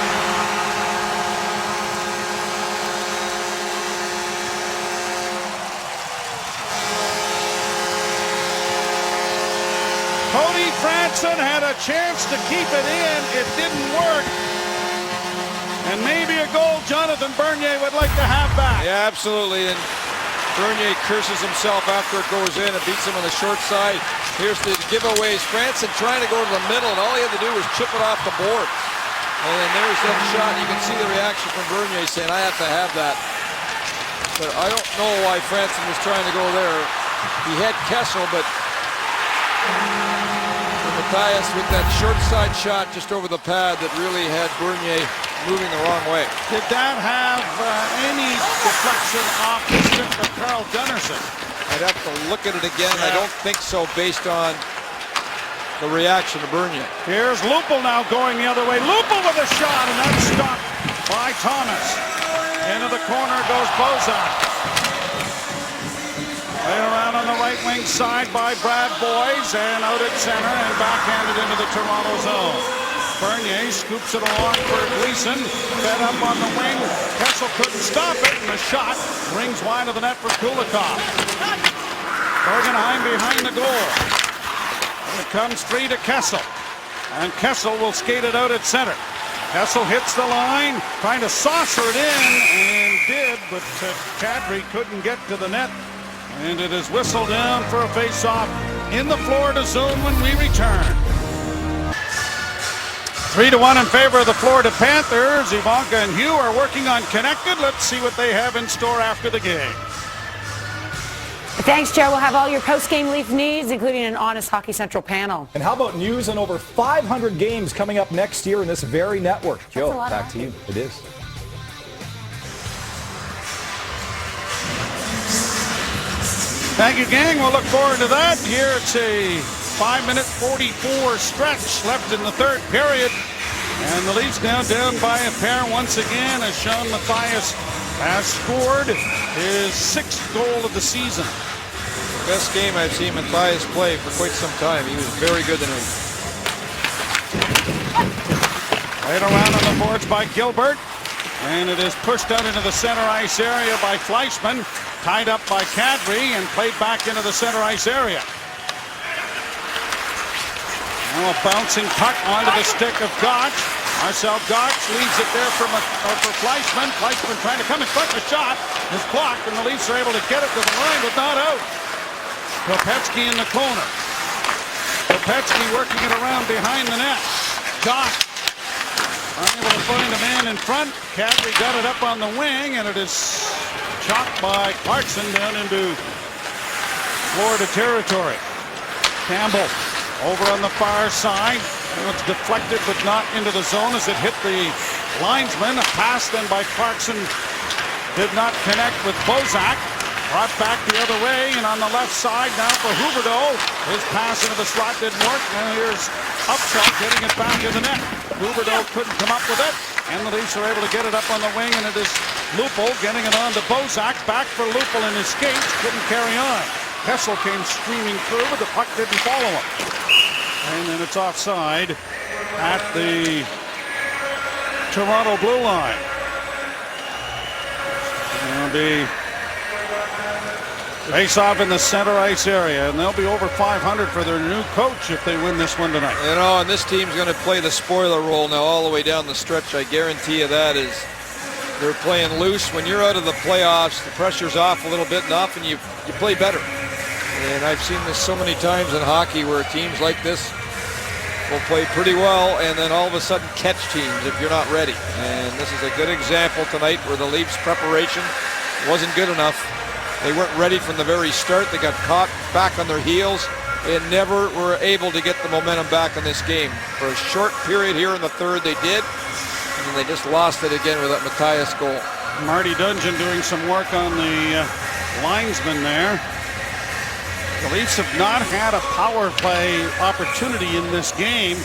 Cody Franson had a chance to keep it in. It didn't work. And maybe a goal Jonathan Bernier would like to have back. Yeah, absolutely. And Bernier curses himself after it goes in and beats him on the short side. Here's the giveaways. Franson trying to go to the middle, and all he had to do was chip it off the board. And then there's that shot. You can see the reaction from Bernier saying, I have to have that. But I don't know why Franson was trying to go there. He had Kessel, but Matthias with that short side shot just over the pad that really had Bernier moving the wrong way. Did that have any deflection off the stick of Carl Gunnarsson? I'd have to look at it again. Yeah. I don't think so based on the reaction of Bernier. Here's Lupul now going the other way. Lupul with a shot, and that's stopped by Thomas. Into the corner goes Bozak. Right around on the right wing side by Brad Boyes, and out at center and backhanded into the Toronto zone. Bernier scoops it along for Gleason, fed up on the wing. Kessel couldn't stop it, and the shot rings wide of the net for Kulikov. Bergenheim behind the goal. And it comes free to Kessel, and Kessel will skate it out at center. Kessel hits the line, trying to saucer it in, and did, but Kadri couldn't get to the net. And it is whistled down for a face-off in the Florida zone when we return. 3-1 in favor of the Florida Panthers. Ivanka and Hugh are working on Connected. Let's see what they have in store after the game. Thanks, Joe. We'll have all your post-game Leaf needs, including an Honest Hockey Central panel. And how about news on over 500 games coming up next year in this very network? Joe, back to you. It is. Thank you, gang. We'll look forward to that. Here it's a 5-minute 44 stretch left in the third period. And the Leafs now down by a pair once again as Sean Matthias has scored his 6th goal of the season. Best game I've seen Matthias play for quite some time. He was very good tonight. Right around on the boards by Gilbert. And it is pushed out into the center ice area by Fleischmann. Tied up by Kadri and played back into the center ice area. Now a bouncing puck onto the stick of Gotch. Marcel Gotch leaves it there for Fleischmann. Fleischmann trying to come in front. The shot is blocked, and the Leafs are able to get it to the line, but not out. Kopecky in the corner. Kopecky working it around behind the net. Gotch unable to find a man in front. Kadri got it up on the wing, and it is chopped by Clarkson down into Florida territory. Campbell over on the far side. It's deflected but not into the zone as it hit the linesman. A pass then by Clarkson did not connect with Bozak. Brought back the other way, and on the left side now for Huberdeau. His pass into the slot didn't work. Now here's Upshot getting it back in the net. Huberdeau couldn't come up with it. And the Leafs are able to get it up on the wing, and it is Lupul getting it on to Bozak. Back for Lupul in his skates. Couldn't carry on. Kessel came streaming through, but the puck didn't follow him. And then it's offside at the Toronto blue line. It'll be face off in the center ice area, and they'll be over 500 for their new coach if they win this one tonight. You know, and this team's going to play the spoiler role now all the way down the stretch. I guarantee you that is they're playing loose. When you're out of the playoffs, the pressure's off a little bit, and often you play better. And I've seen this so many times in hockey where teams like this will play pretty well and then all of a sudden catch teams if you're not ready. And this is a good example tonight where the Leafs' preparation wasn't good enough. They weren't ready from the very start. They got caught back on their heels and never were able to get the momentum back in this game. For a short period here in the third, they did, and then they just lost it again with that Matthias goal. Marty Dungeon doing some work on the linesman there. The Leafs have not had a power play opportunity in this game.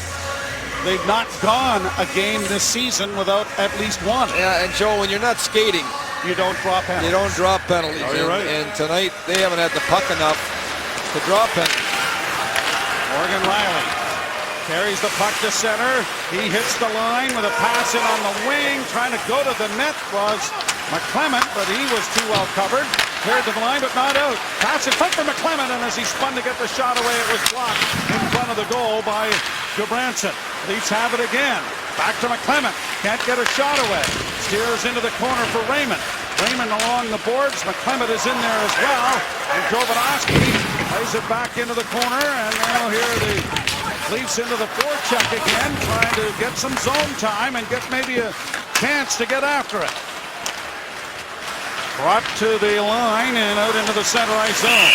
They've not gone a game this season without at least one. Yeah, and Joe, when you're not skating, you don't draw penalties. You don't draw penalties. Oh, you're right. And tonight, they haven't had the puck enough to draw penalties. Morgan Riley carries the puck to center. He hits the line with a pass in on the wing. Trying to go to the net was McClement, but he was too well covered. Cleared to the line, but not out. Pass in front for McClement, and as he spun to get the shot away, it was blocked in front of the goal by Gudbranson. Leafs have it again. Back to McClement. Can't get a shot away. Steers into the corner for Raymond. Raymond along the boards. McClement is in there as well. And Jovanovski plays it back into the corner, and now here the Leafs into the forecheck again, trying to get some zone time and get maybe a chance to get after it. Brought to the line and out into the center ice zone.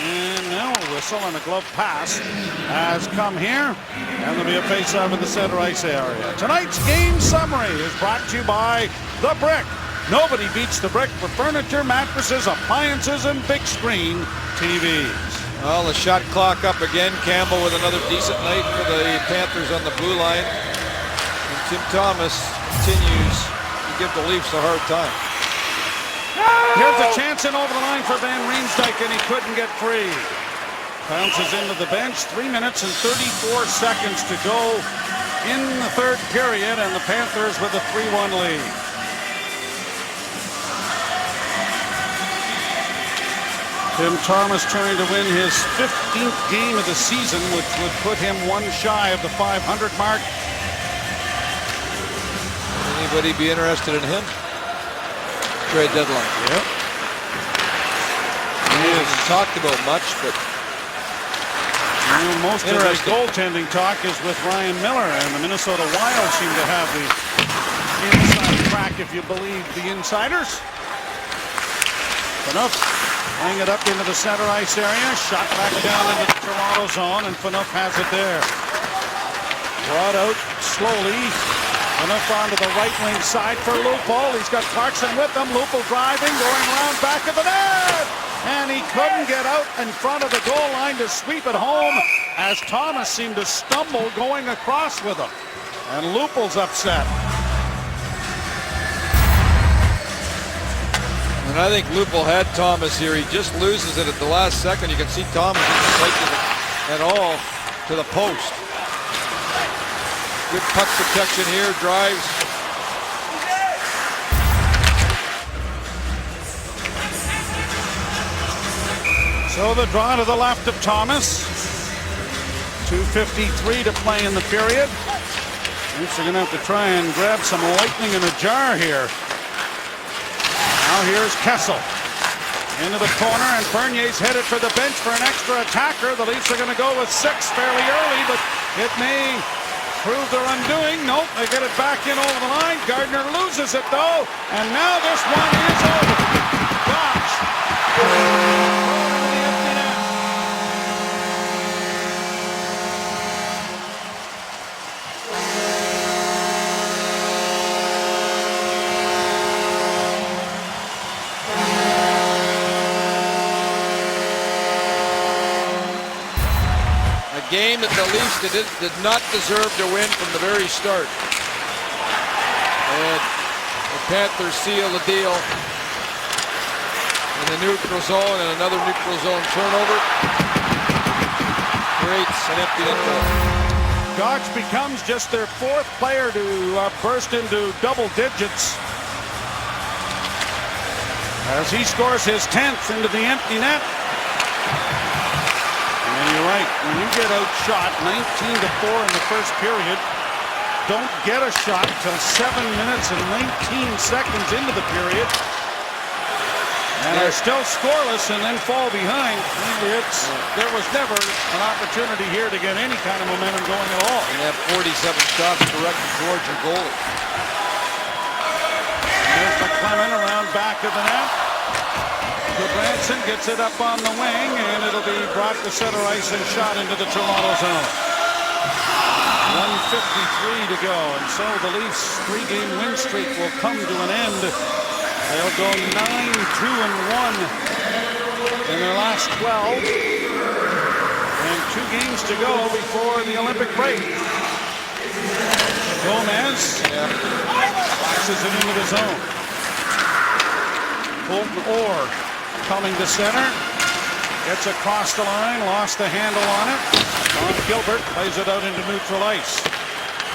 And now a whistle and a glove pass has come here. And there'll be a face-off in the center ice area. Tonight's game summary is brought to you by The Brick. Nobody beats The Brick for furniture, mattresses, appliances, and big screen TVs. Well, the shot clock up again. Campbell with another decent night for the Panthers on the blue line. And Tim Thomas continues to give the Leafs a hard time. Here's a chance in over the line for Van Riemsdyk, and he couldn't get free. Bounces into the bench. 3 minutes and 34 seconds to go in the third period, and the Panthers with a 3-1 lead. Tim Thomas trying to win his 15th game of the season, which would put him one shy of the 500 mark. Anybody be interested in him? Trade deadline. Yep. He hasn't talked about much, but most of the goaltending talk is with Ryan Miller, and the Minnesota Wild seem to have the inside track, if you believe the insiders. Phaneuf laying it up into the center ice area, shot back down into the Toronto zone, and Phaneuf has it there. Brought out slowly. Phaneuf onto the right wing side for Lupul. He's got Clarkson with him. Lupul driving, going around back of the net. And he couldn't get out in front of the goal line to sweep it home as Thomas seemed to stumble going across with him. And Lupul's upset. And I think Lupul had Thomas here. He just loses it at the last second. You can see Thomas isn't taking it at all to the post. Good puck protection here, drives. So the draw to the left of Thomas. 2:53 to play in the period. Leafs are going to have to try and grab some lightning in a jar here. Now here's Kessel. Into the corner, and Bernier's headed for the bench for an extra attacker. The Leafs are going to go with 6 fairly early, but it may prove their undoing. Nope, they get it back in over the line. Gardner loses it, though, and now this one is over. Gosh. Game that the Leafs did not deserve to win from the very start. And the Panthers seal the deal in the neutral zone, and another neutral zone turnover creates an empty net goal. Goch becomes just their fourth player to burst into double digits as he scores his 10th into the empty net. And you're right, when you get outshot 19-4 in the first period, don't get a shot till 7 minutes and 19 seconds into the period, and are still scoreless and then fall behind. There was never an opportunity here to get any kind of momentum going at all. And they have 47 shots directed towards your goalie. There's McClement around back of the net. Branson gets it up on the wing, and it'll be brought to center ice and shot into the Toronto zone. 1:53 to go, and so the Leafs' 3-game win streak will come to an end. They'll go 9-2-1 in their last 12, and 2 games to go before the Olympic break. Gomez boxes it into the zone. Colton Orr coming to center, gets across the line, lost the handle on it. Don Gilbert plays it out into neutral ice.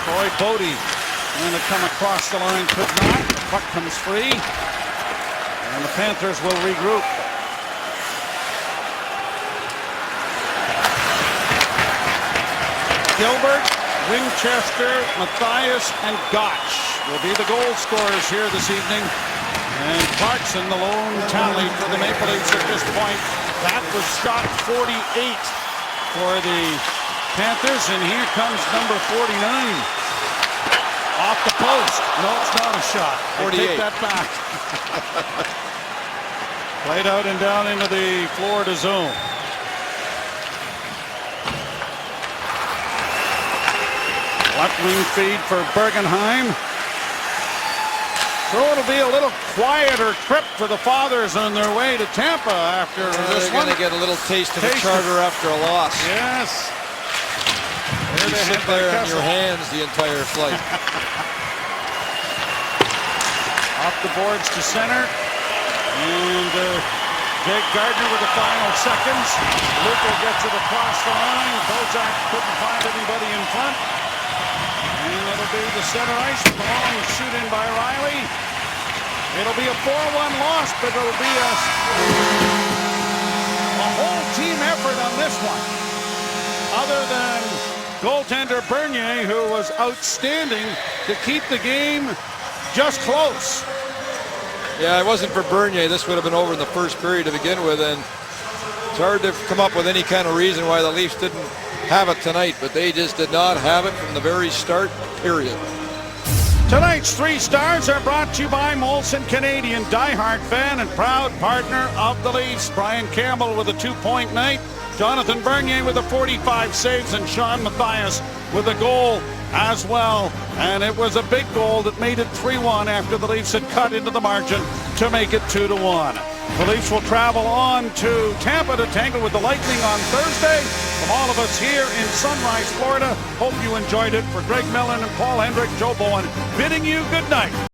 Troy Bodie trying to come across the line, could not. The puck comes free, and the Panthers will regroup. Gilbert, Winchester, Mathias, and Goch will be the goal scorers here this evening. And Clarkson, the lone tally for the Maple Leafs at this point. That was shot 48 for the Panthers, and here comes number 49. Off the post. No, it's not a shot. 48. Take that back. Played out and down into the Florida zone. Left wing feed for Bergenheim. So it'll be a little quieter trip for the Fathers on their way to Tampa after this They're one. going to get a little taste of the Charter after a loss. Yes. You sit there on your hands the entire flight. Off the boards to center. And Jake Gardner with the final seconds. Luka gets it across the line. Bozak couldn't find anybody in front. And it'll be the center ice. Long shoot in by Riley. It'll be a 4-1 loss, but it'll be a whole team effort on this one. Other than goaltender Bernier, who was outstanding to keep the game just close. Yeah, it wasn't for Bernier, this would have been over in the first period to begin with, and it's hard to come up with any kind of reason why the Leafs didn't have it tonight, but they just did not have it from the very start, period. Tonight's 3 stars are brought to you by Molson Canadian, diehard fan and proud partner of the Leafs. Brian Campbell with a 2-point night, Jonathan Bernier with a 45 saves, and Sean Mathias with a goal as well. And it was a big goal that made it 3-1 after the Leafs had cut into the margin to make it 2-1. The Leafs will travel on to Tampa to tangle with the Lightning on Thursday. From all of us here in Sunrise, Florida, hope you enjoyed it. For Greg Millen and Paul Hendrick, Joe Bowen, bidding you good night.